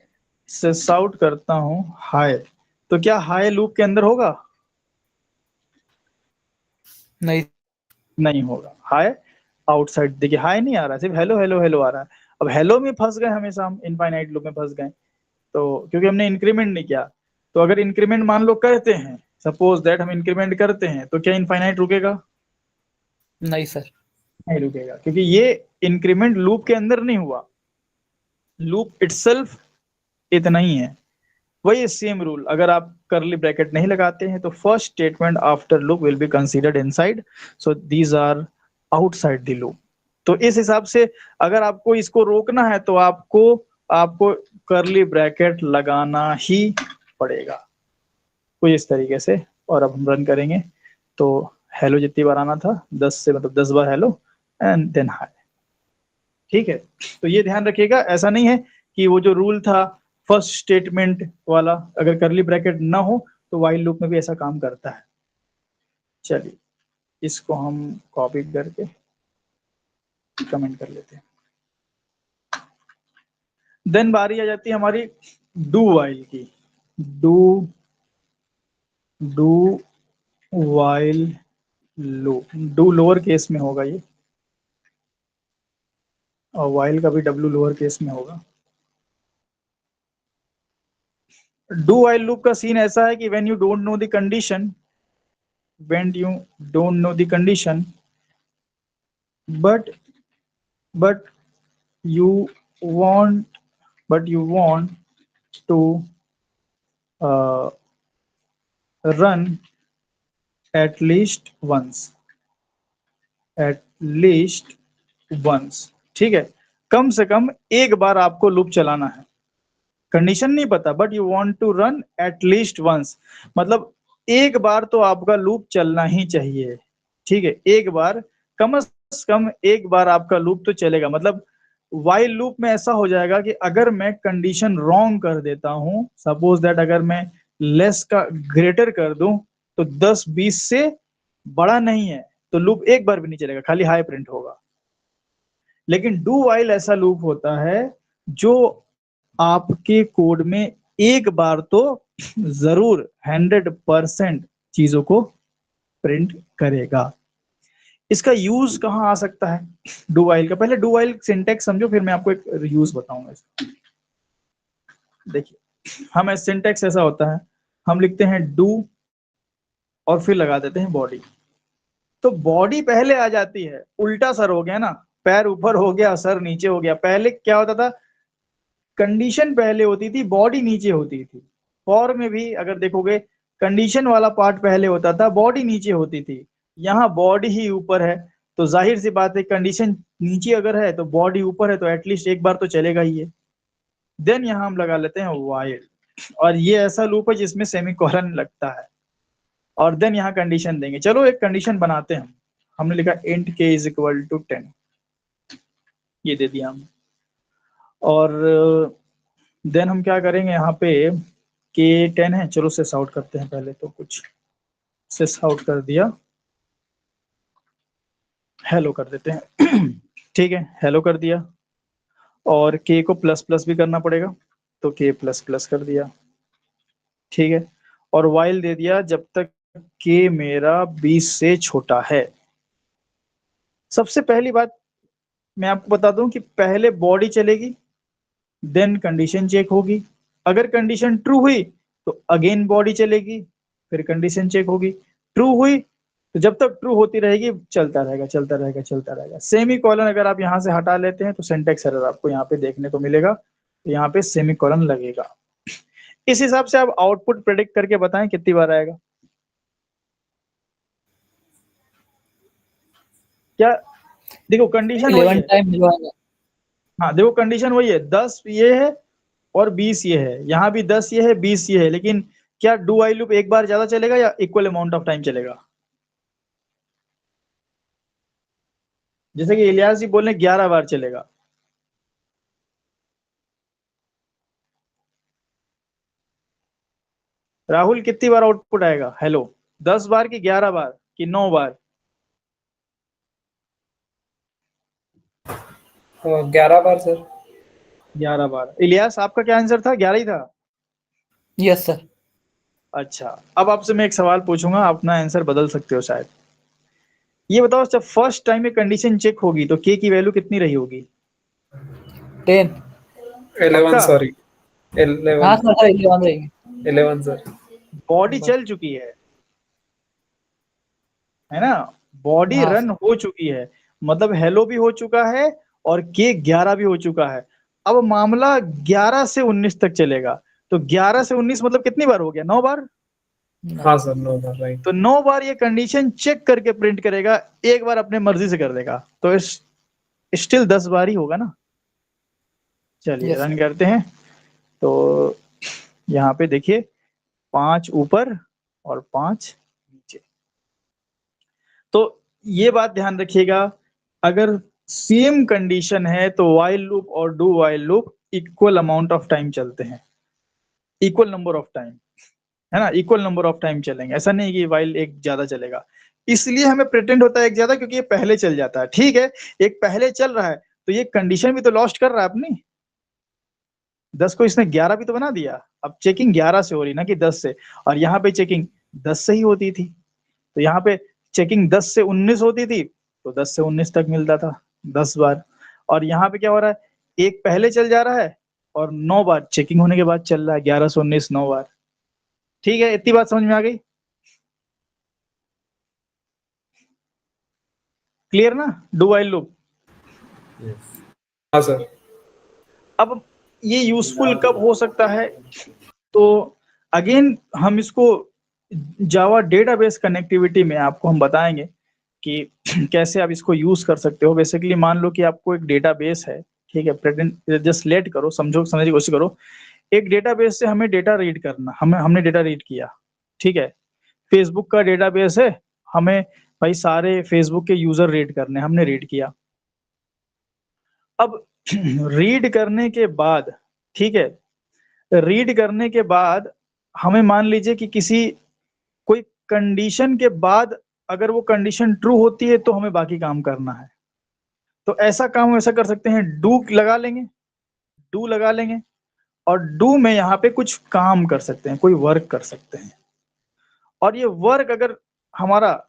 Speaker 1: सिस आउट करता हूँ हाई, तो क्या हाई लूप के अंदर होगा?
Speaker 3: नहीं।
Speaker 1: नहीं होगा। हाई आउटसाइड, देखिए हाई नहीं आ रहा, सिर्फ हेलो हेलो हेलो आ रहा है। अब हेलो में फंस गए हमेशा, हम इनफाइनाइट लूप में फंस गए, तो क्योंकि हमने इंक्रीमेंट नहीं किया। तो अगर इंक्रीमेंट मान लो करते हैं, सपोज दैट हम इंक्रीमेंट करते हैं, तो क्या इनफाइनाइट रुकेगा?
Speaker 3: नहीं सर।
Speaker 1: नहीं रुकेगा, क्योंकि ये इंक्रीमेंट लूप के अंदर नहीं हुआ, लूप इटसेल्फ इतना ही है। वही सेम रूल, अगर आप करली ब्रैकेट नहीं लगाते हैं तो first statement after loop will be considered inside, so these are outside the loop. तो इस हिसाब से अगर आपको इसको रोकना है तो आपको करली ब्रैकेट लगाना ही पड़ेगा, कुछ इस तरीके से। और अब हम रन करेंगे, तो हेलो जितनी बार आना था 10 से, मतलब 10 बार हेलो एंड देन हाई। ठीक है, तो ये ध्यान रखिएगा, ऐसा नहीं है कि वो जो रूल था फर्स्ट स्टेटमेंट वाला, अगर करली ब्रैकेट ना हो तो व्हाइल लूप में भी ऐसा काम करता है। चलिए इसको हम कॉपी करके कमेंट कर लेते हैं। देन बारी आ जाती है हमारी डू व्हाइल की। Do while loop, do lower case में होगा ये, और व्हाइल का भी डब्ल्यू लोअर केस में होगा। डू व्हाइल लूप का सीन ऐसा है कि when you don't know the condition, when you don't know the condition but you want to uh, run at least once, ठीक है, कम से कम एक बार आपको लूप चलाना है। कंडीशन नहीं पता but you want to run at least once, मतलब एक बार तो आपका लूप चलना ही चाहिए। ठीक है, एक बार, कम से कम एक बार आपका लूप तो चलेगा। मतलब व्हाइल लूप में ऐसा हो जाएगा कि अगर मैं कंडीशन रॉन्ग कर देता हूं, सपोज दैट अगर मैं लेस का ग्रेटर कर दूं तो 10-20 से बड़ा नहीं है तो लूप एक बार भी नहीं चलेगा, खाली हाई प्रिंट होगा। लेकिन डू व्हाइल ऐसा लूप होता है जो आपके कोड में एक बार तो जरूर 100% चीजों को प्रिंट करेगा। इसका यूज कहां आ सकता है डू व्हाइल का? पहले डू व्हाइल सिंटेक्स समझो, फिर मैं आपको एक यूज बताऊंगा इसका। देखिए हम सिंटेक्स ऐसा होता है, हम लिखते हैं डू और फिर लगा देते हैं बॉडी। तो बॉडी पहले आ जाती है, उल्टा सर हो गया ना, पैर ऊपर हो गया सर नीचे हो गया। पहले क्या होता था, कंडीशन पहले होती थी, बॉडी नीचे होती थी। फॉर में भी अगर देखोगे कंडीशन वाला पार्ट पहले होता था, बॉडी नीचे होती थी। यहाँ बॉडी ही ऊपर है तो जाहिर सी बात है कंडीशन नीचे अगर है तो बॉडी ऊपर है, तो एटलीस्ट एक बार तो चलेगा ही है। देन यहाँ हम लगा लेते हैं व्हाइल, और ये ऐसा लूप है जिसमें सेमीकोलन लगता है, और देन यहाँ कंडीशन देंगे। चलो एक कंडीशन बनाते हैं, हमने लिखा int k is equal to 10, ये दे दिया हम। और देन हम क्या करेंगे, यहाँ पे k 10 है, चलो सिस आउट करते हैं पहले, तो कुछ सिस आउट कर दिया, हेलो कर देते हैं ठीक है, हेलो कर दिया, और k को प्लस प्लस भी करना पड़ेगा तो k प्लस प्लस कर दिया, ठीक है, और while दे दिया जब तक k मेरा 20 से छोटा है। सबसे पहली बात मैं आपको बता दूं कि पहले बॉडी चलेगी, देन कंडीशन चेक होगी। अगर कंडीशन ट्रू हुई तो अगेन बॉडी चलेगी, फिर कंडीशन चेक होगी। ट्रू हुई तो जब तक ट्रू होती रहेगी चलता रहेगा चलता रहेगा चलता रहेगा। सेमी कॉलन अगर आप यहाँ से हटा लेते हैं तो सिंटेक्स एरर आपको यहाँ पे देखने को मिलेगा, तो यहाँ पे सेमी कॉलन लगेगा। इस हिसाब से आप आउटपुट प्रेडिक्ट करके बताएं कितनी बार आएगा। क्या देखो कंडीशन वही
Speaker 3: 11
Speaker 1: है,
Speaker 3: टाइम मिलवाएगा।
Speaker 1: हाँ देखो कंडीशन वही है, 10 ये है और 20 ये है, यहाँ भी 10 ये है 20 ये है, लेकिन क्या डू व्हाइल लूप एक बार ज्यादा चलेगा या इक्वल अमाउंट ऑफ टाइम चलेगा? जैसे कि इलियास जी बोल रहे 11 बार चलेगा। राहुल कितनी बार आउटपुट आएगा? हेलो, 10 बार की 11 बार कि 9 बार?
Speaker 4: 11 बार सर।
Speaker 1: 11 बार। इलियास आपका क्या आंसर था? 11 ही था?
Speaker 3: Yes sir.
Speaker 1: अच्छा, अब आपसे मैं एक सवाल पूछूंगा, आप अपना आंसर बदल सकते हो शायद। ये बताओ जब फर्स्ट टाइम ये कंडीशन चेक होगी तो k की वैल्यू कितनी रही होगी?
Speaker 3: 10।
Speaker 4: 11
Speaker 1: पक्का?
Speaker 4: सॉरी 11
Speaker 3: हाँ सर, 11 रहेंगे।
Speaker 4: 11 सर।
Speaker 1: बॉडी चल चुकी है ना, बॉडी
Speaker 3: हाँ
Speaker 1: रन हो चुकी है, मतलब हेलो भी हो चुका है और k 11 भी हो चुका है। अब मामला 11 से 19 तक चलेगा, तो 11 से 19 मतलब कितनी बार हो गया? 9 बार।
Speaker 4: हाँ सर 9 बार राइट।
Speaker 1: तो 9 बार ये कंडीशन चेक करके प्रिंट करेगा, एक बार अपने मर्जी से कर देगा, तो स्टिल 10 बार ही होगा ना। चलिए
Speaker 3: Yes,
Speaker 1: रन करते हैं, तो यहाँ पे देखिए 5 ऊपर और 5 नीचे। तो ये बात ध्यान रखिएगा, अगर सेम कंडीशन है तो व्हाइल लूप और do while loop equal amount of time चलते हैं, इक्वल नंबर ऑफ टाइम, है ना, इक्वल नंबर ऑफ टाइम चलेंगे। ऐसा नहीं कि व्हाइल एक ज्यादा चलेगा, इसलिए हमें प्रिटेंड होता है एक ज्यादा, क्योंकि ये पहले चल जाता है। ठीक है, एक पहले चल रहा है तो ये कंडीशन भी तो लॉस्ट कर रहा है अपनी। 10 को इसने 11 भी तो बना दिया, अब चेकिंग 11 से हो रही ना कि 10 से, और यहाँ पे चेकिंग 10 से ही होती थी, तो यहाँ पे चेकिंग 10 से 19 होती थी, तो 10 से 19 तक मिलता था 10 बार। और यहाँ पे क्या हो रहा है, एक पहले चल जा रहा है और 9 बार चेकिंग होने के बाद चल रहा है, 11 से 19 9 बार। ठीक है, इतनी बात समझ में आ गई, क्लियर ना, डू व्हाइल लूप।
Speaker 2: yes.
Speaker 4: हाँ सर।
Speaker 1: अब ये यूजफुल कब हो सकता है, तो अगेन हम इसको जावा डेटाबेस कनेक्टिविटी में आपको हम बताएंगे कि कैसे आप इसको यूज कर सकते हो। बेसिकली मान लो कि आपको एक डेटाबेस है, ठीक है, प्रेजेंट जस्ट लेट करो, समझने की कोशिश करो। एक डेटाबेस से हमें डेटा रीड करना, हमने डेटा रीड किया, ठीक है, फेसबुक का डेटाबेस है, हमें भाई सारे फेसबुक के यूजर रीड करने, हमने रीड किया। अब रीड करने के बाद, ठीक है, रीड करने के बाद हमें मान लीजिए कि किसी कोई कंडीशन के बाद अगर वो कंडीशन ट्रू होती है तो हमें बाकी काम करना है। तो ऐसा काम हम ऐसा कर सकते हैं, डू लगा लेंगे, डू लगा लेंगे, और डू में यहाँ पे कुछ काम कर सकते हैं, कोई वर्क कर सकते हैं। और ये वर्क अगर हमारा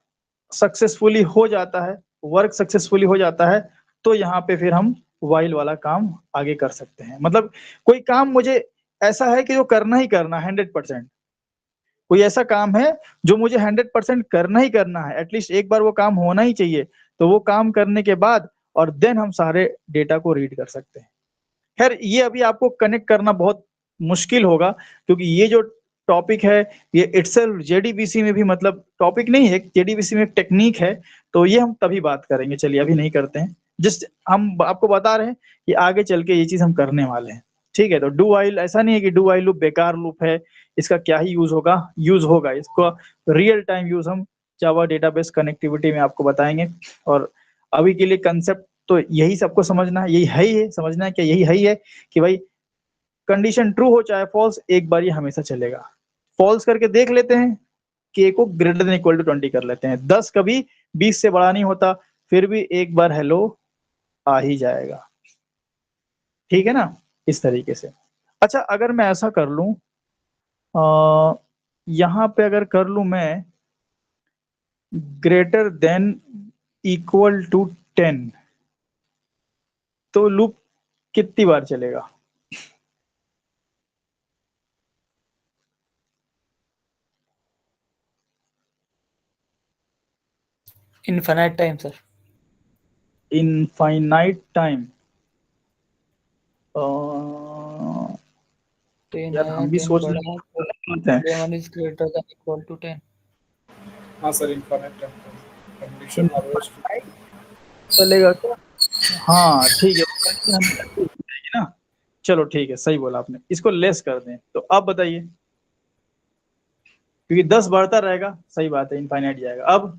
Speaker 1: सक्सेसफुली हो जाता है, वर्क सक्सेसफुली हो जाता है, तो यहाँ पे फिर हम वाइल वाला काम आगे कर सकते हैं। मतलब कोई काम मुझे ऐसा है कि जो करना ही करना 100%, कोई ऐसा काम है जो मुझे 100% करना ही करना है, एटलीस्ट एक बार वो काम होना ही चाहिए, तो वो काम करने के बाद और देन हम सारे डेटा को रीड कर सकते हैं। खैर ये अभी आपको कनेक्ट करना बहुत मुश्किल होगा, क्योंकि ये जो टॉपिक है ये इटसेल्फ जेडीबीसी में भी, मतलब टॉपिक नहीं है, जेडीबीसी में एक टेक्निक है, तो ये हम तभी बात करेंगे, चलिए अभी नहीं करते हैं। जस्ट हम आपको बता रहे हैं कि आगे चल के ये चीज हम करने वाले हैं। ठीक है, तो डू वाइल ऐसा नहीं है कि डू वाइल लूप बेकार लूप है, इसका क्या ही यूज होगा, यूज होगा, इसको रियल टाइम यूज हम जावा डेटाबेस कनेक्टिविटी में आपको बताएंगे। और अभी के लिए कंसेप्ट तो यही सबको समझना है, यही है ही है, समझना है क्या, यही है ही है कि भाई कंडीशन ट्रू हो चाहे फॉल्स, एक बार ये हमेशा चलेगा। फॉल्स करके देख लेते हैं कि ए को ग्रेटर देन इक्वल टू 20 कर लेते हैं, 10 कभी 20 से बड़ा नहीं होता, फिर भी एक बार हेलो आ ही जाएगा। ठीक है ना, इस तरीके से। अच्छा अगर मैं ऐसा कर लूं, यहां पे अगर कर लूं मैं ग्रेटर देन इक्वल टू 10, तो लूप कितनी बार चलेगा?
Speaker 3: Infinite time sir.
Speaker 1: Infinite time. यार हम भी सोच रहे हैं
Speaker 3: 11 is greater than equal to 10।
Speaker 4: हाँ सर, इनफाइनाइट कंडीशन ऑलवेज
Speaker 1: चलेगा क्या? हाँ ठीक है, वो करके हम जाएगी ना। चलो ठीक है, सही बोला आपने, इसको लेस कर दें, तो अब बताइए, क्योंकि 10 बढ़ता रहेगा, सही बात है, इनफाइनाइट जाएगा। अब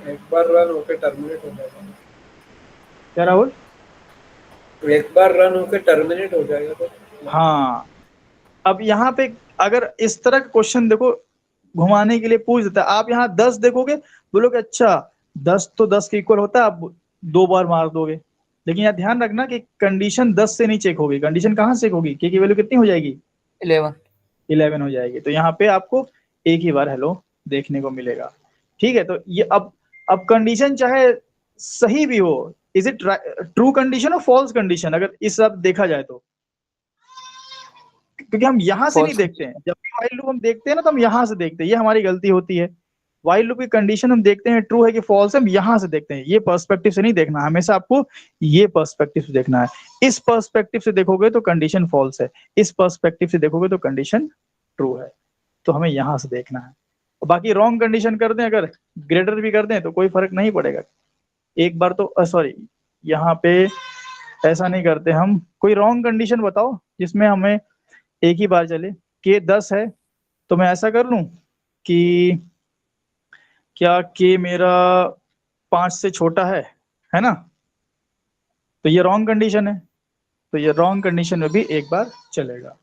Speaker 4: एक बार रन होके टर्मिनेट हो जाएगा।
Speaker 1: क्या राहुल?
Speaker 4: एक बार रन होके टर्मिनेट हो जाएगा तो।
Speaker 1: हाँ, अब यहाँ पे अगर इस तरह का क्वेश्चन देखो घुमाने के लिए पूछ देता है, आप यहाँ 10 देखोगे, बोलोगे अच्छा 10 तो 10 के इक्वल होता है, आप 2 बार मार दोगे। लेकिन यहाँ ध्यान रखना कि कंडीशन 10 से नहीं चेक होगी, कंडीशन कहाँ से चेक होगी, के की वैल्यू कितनी हो जाएगी? 11 हो जाएगी, तो यहाँ पे आपको एक ही बार हेलो देखने को मिलेगा। ठीक है, तो ये अब कंडीशन चाहे सही भी हो, इज इट ट्रू कंडीशन और फॉल्स कंडीशन, अगर इस सब देखा जाए तो, क्योंकि हम यहाँ से नहीं देखते हैं, जब भी व्हाइल लूप हम देखते हैं ना तो हम यहाँ से देखते हैं, ये हमारी गलती होती है। व्हाइल लूप की कंडीशन हम देखते हैं ट्रू है कि फॉल्स है, हम यहाँ से देखते हैं, ये पर्सपेक्टिव से नहीं देखना, हमेशा आपको ये पर्सपेक्टिव से देखना है। इस पर्सपेक्टिव से देखोगे तो कंडीशन फॉल्स है, इस पर्सपेक्टिव से देखोगे तो कंडीशन ट्रू है, तो हमें यहाँ से देखना है। बाकी रॉन्ग कंडीशन कर दें, अगर ग्रेटर भी कर दें तो कोई फर्क नहीं पड़ेगा। एक बार तो सॉरी, यहाँ पे ऐसा नहीं करते हम, कोई रॉन्ग कंडीशन बताओ जिसमें हमें एक ही बार चले। के 10 है तो मैं ऐसा कर लूं कि क्या k मेरा 5 से छोटा है ना? तो ये रॉन्ग कंडीशन है, तो ये रॉन्ग कंडीशन में भी एक बार चलेगा।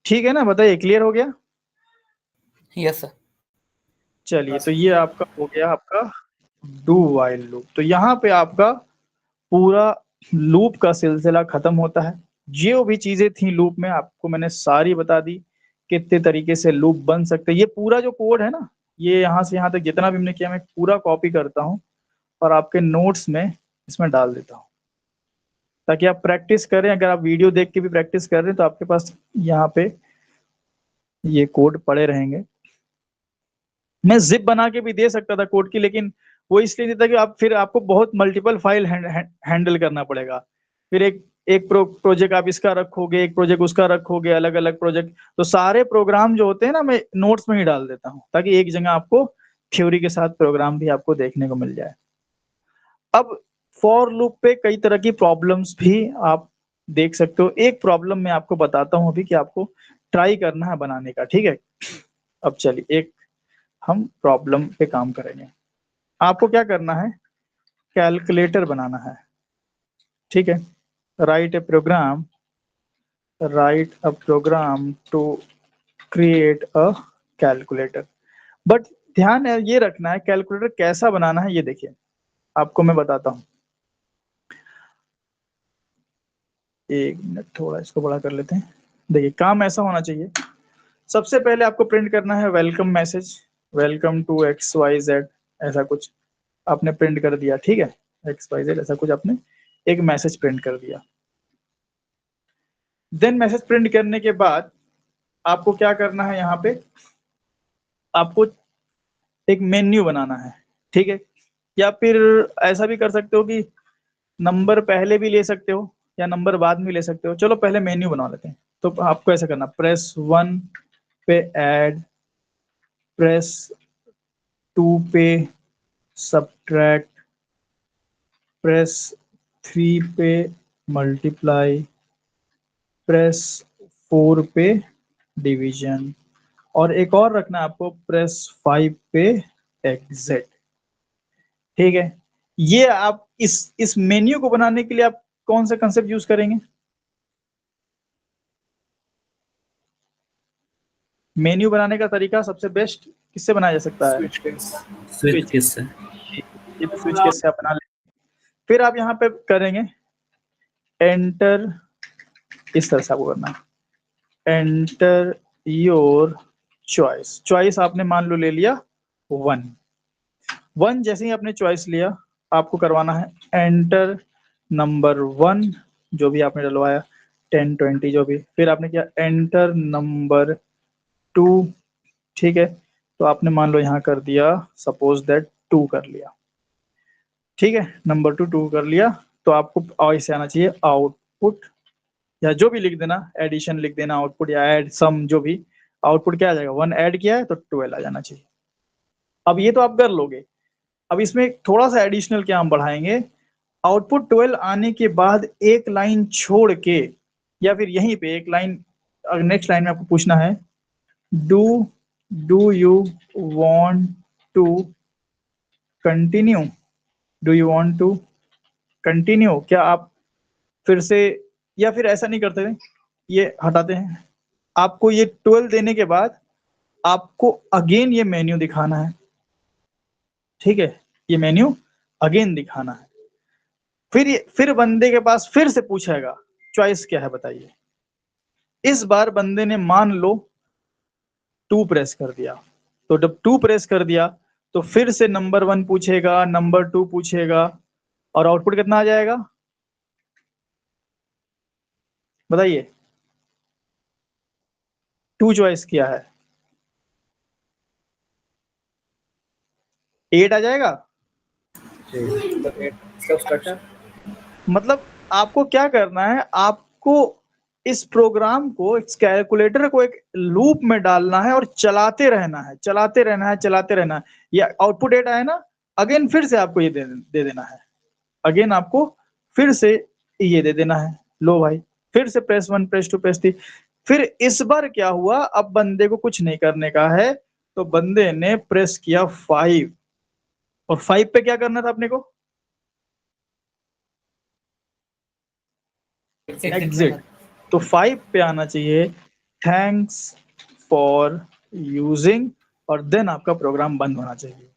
Speaker 1: ठीक है ना, बताइए, क्लियर हो गया?
Speaker 3: Yes sir.
Speaker 1: चलिए, तो ये आपका हो गया आपका डू वाइल लूप। तो यहाँ पे आपका पूरा लूप का सिलसिला खत्म होता है। जो भी चीजें थी लूप में आपको मैंने सारी बता दी, कितने तरीके से लूप बन सकते हैं। ये पूरा जो कोड है ना, ये यहाँ से यहाँ तक जितना भी हमने किया, मैं पूरा कॉपी करता हूँ और आपके नोट्स में इसमें डाल देता हूँ, ताकि आप प्रैक्टिस करें। अगर आप वीडियो देख के भी प्रैक्टिस कर रहे हैं तो आपके पास यहाँ पे ये कोड पड़े रहेंगे। मैं जिप बना के भी दे सकता था कोड की, लेकिन वो इसलिए नहीं था कि आप फिर आपको बहुत मल्टीपल फाइल हैंडल करना पड़ेगा। फिर एक प्रोजेक्ट आप इसका रखोगे, एक प्रोजेक्ट उसका रखोगे, अलग अलग प्रोजेक्ट। तो सारे प्रोग्राम जो होते हैं ना, मैं नोट्स में ही डाल देता हूँ, ताकि एक जगह आपको थ्योरी के साथ प्रोग्राम भी आपको देखने को मिल जाए। अब फॉर लूप पे कई तरह की प्रॉब्लम्स भी आप देख सकते हो। एक प्रॉब्लम मैं आपको बताता हूँ अभी कि आपको ट्राई करना है बनाने का, ठीक है? अब चलिए एक हम प्रॉब्लम पे काम करेंगे। आपको क्या करना है, कैलकुलेटर बनाना है, ठीक है? Write a program to create a calculator. But ध्यान है ये रखना है, कैलकुलेटर कैसा बनाना है ये देखिए, आपको मैं बताता हूँ। एक मिनट, थोड़ा इसको बड़ा कर लेते हैं। देखिए, काम ऐसा होना चाहिए। सबसे पहले आपको प्रिंट करना है welcome message, welcome to XYZ, ऐसा कुछ आपने प्रिंट कर दिया, ठीक है? XYZ ऐसा कुछ आपने एक मैसेज प्रिंट कर दिया। देन मैसेज प्रिंट करने के बाद आपको क्या करना है, यहाँ पे आपको एक मेन्यू बनाना है, ठीक है? या फिर ऐसा भी कर सकते हो कि नंबर पहले भी ले सकते हो या नंबर बाद में ले सकते हो। चलो पहले मेन्यू बना लेते हैं। तो आपको ऐसा करना, प्रेस 1 पे ऐड, प्रेस 2 पे सब्ट्रैक्ट, प्रेस 3 पे मल्टीप्लाई, प्रेस 4 पे डिवीजन, और एक और रखना है आपको, प्रेस 5 पे एग्जिट, ठीक है? ये आप इस मेन्यू को बनाने के लिए आप कौन सा कंसेप्ट यूज करेंगे? मेन्यू बनाने का तरीका सबसे बेस्ट किससे बनाया जा सकता है?
Speaker 4: Switch case.
Speaker 3: स्विच केस से।
Speaker 1: ये भी स्विच केस से आप बना लें। फिर आप यहाँ पे करेंगे एंटर, इस तरह से आपको करना है, एंटर योर चॉइस। चॉइस आपने मान लो ले लिया 1। जैसे ही आपने चॉइस लिया, आपको करवाना है एंटर नंबर 1, जो भी आपने डलवाया, 10 20 जो भी। फिर आपने किया एंटर नंबर 2, ठीक है? तो आपने मान लो यहाँ कर दिया, सपोज दैट 2 कर लिया, ठीक है? नंबर 2 कर लिया। तो आपको ऐसे आना चाहिए आउटपुट, या जो भी लिख देना, एडिशन लिख देना आउटपुट, या ऐड सम, जो भी आउटपुट क्या आ जाएगा, 1 ऐड किया है तो 12 आ जाना चाहिए। अब ये तो आप कर लोगे। अब इसमें थोड़ा सा एडिशनल क्या हम बढ़ाएंगे, आउटपुट 12 आने के बाद एक लाइन छोड़ के, या फिर यहीं पे एक लाइन, नेक्स्ट लाइन में आपको पूछना है, do you want to continue, do you want to continue, क्या आप फिर से, या फिर ऐसा नहीं करते थे, ये हटाते हैं। आपको ये 12 देने के बाद आपको अगेन ये मेन्यू दिखाना है, ठीक है? ये मेन्यू अगेन दिखाना है। फिर बंदे के पास फिर से पूछेगा चॉइस क्या है बताइए। इस बार बंदे ने मान लो 2 प्रेस कर दिया, तो जब 2 प्रेस कर दिया तो फिर से नंबर 1 पूछेगा, नंबर 2 पूछेगा, और आउटपुट कितना आ जाएगा बताइए? 2 चॉइस किया है, 8 आ जाएगा।
Speaker 4: स्ट्रक्चर
Speaker 1: मतलब आपको क्या करना है, आपको इस प्रोग्राम को, इस कैलकुलेटर को एक लूप में डालना है और चलाते रहना है, चलाते रहना है, चलाते रहना है। ये आउटपुट 8 आया ना, अगेन फिर से आपको ये दे देना है, अगेन आपको फिर से ये दे देना है, लो भाई, फिर से प्रेस 1 प्रेस 2 प्रेस 3। फिर इस बार क्या हुआ, अब बंदे को कुछ नहीं करने का है, तो बंदे ने प्रेस किया 5, और 5 पे क्या करना था अपने को, एग्जिट। तो 5 पे आना चाहिए, थैंक्स फॉर यूजिंग, और देन आपका प्रोग्राम बंद होना चाहिए।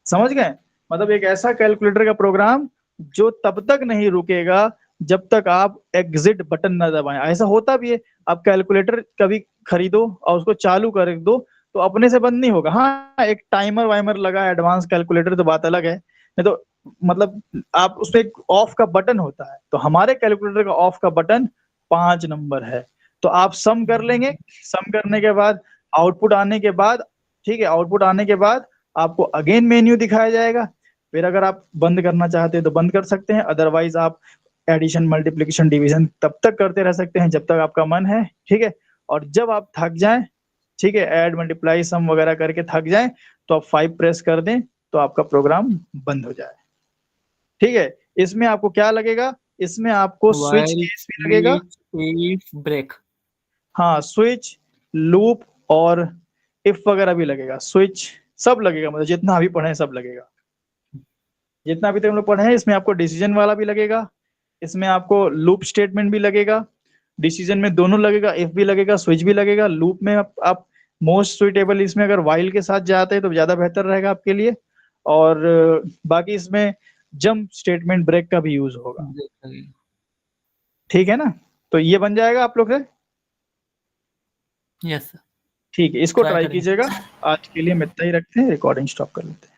Speaker 1: समझ गए? मतलब एक ऐसा कैलकुलेटर का प्रोग्राम जो तब तक नहीं रुकेगा जब तक आप एग्जिट बटन ना दबाएं। ऐसा होता भी है, आप कैलकुलेटर कभी खरीदो और उसको चालू कर दो तो अपने से बंद नहीं होगा। हाँ, एक टाइमर वाइमर लगा एडवांस कैलकुलेटर तो बात अलग है, नहीं तो मतलब आप उसमें एक ऑफ का बटन होता है, तो हमारे कैलकुलेटर का ऑफ का बटन 5 नंबर है। तो आप सम कर लेंगे, सम करने के बाद आउटपुट आने के बाद, ठीक है, आउटपुट आने के बाद आपको अगेन मेन्यू दिखाया जाएगा। फिर अगर आप बंद करना चाहते हैं तो बंद कर सकते हैं, अदरवाइज आप एडिशन मल्टीप्लिकेशन डिवीजन तब तक करते रह सकते हैं जब तक आपका मन है, ठीक है। और जब आप थक जाएं, ठीक है, ऐड मल्टीप्लाई सम वगैरह करके थक जाएं, तो आप 5 प्रेस कर दें तो आपका प्रोग्राम बंद हो जाए, ठीक है। इसमें आपको क्या लगेगा, इसमें आपको स्विच केस भी लगेगा,
Speaker 3: ब्रेक,
Speaker 1: हाँ स्विच, लूप और इफ वगैरह भी लगेगा, स्विच सब लगेगा, मतलब जितना अभी पढ़े हैं सब लगेगा, जितना अभी तक हम लोग पढ़े हैं। इसमें आपको डिसीजन वाला भी लगेगा, इसमें आपको लूप स्टेटमेंट भी लगेगा, डिसीजन में दोनों लगेगा, इफ भी लगेगा, स्विच भी लगेगा। लूप में आप मोस्ट सुइटेबल इसमें अगर वाइल के साथ जाते हैं तो ज्यादा बेहतर रहेगा आपके लिए, और बाकी इसमें जंप स्टेटमेंट ब्रेक का भी यूज होगा, ठीक है ना। तो ये बन जाएगा आप लोग से,
Speaker 3: यस सर,
Speaker 1: ठीक है, इसको
Speaker 3: Try
Speaker 1: ट्राई
Speaker 3: करेंगे।
Speaker 1: कीजिएगा। आज के लिए हम इतना ही रखते हैं, रिकॉर्डिंग स्टॉप कर लेते हैं।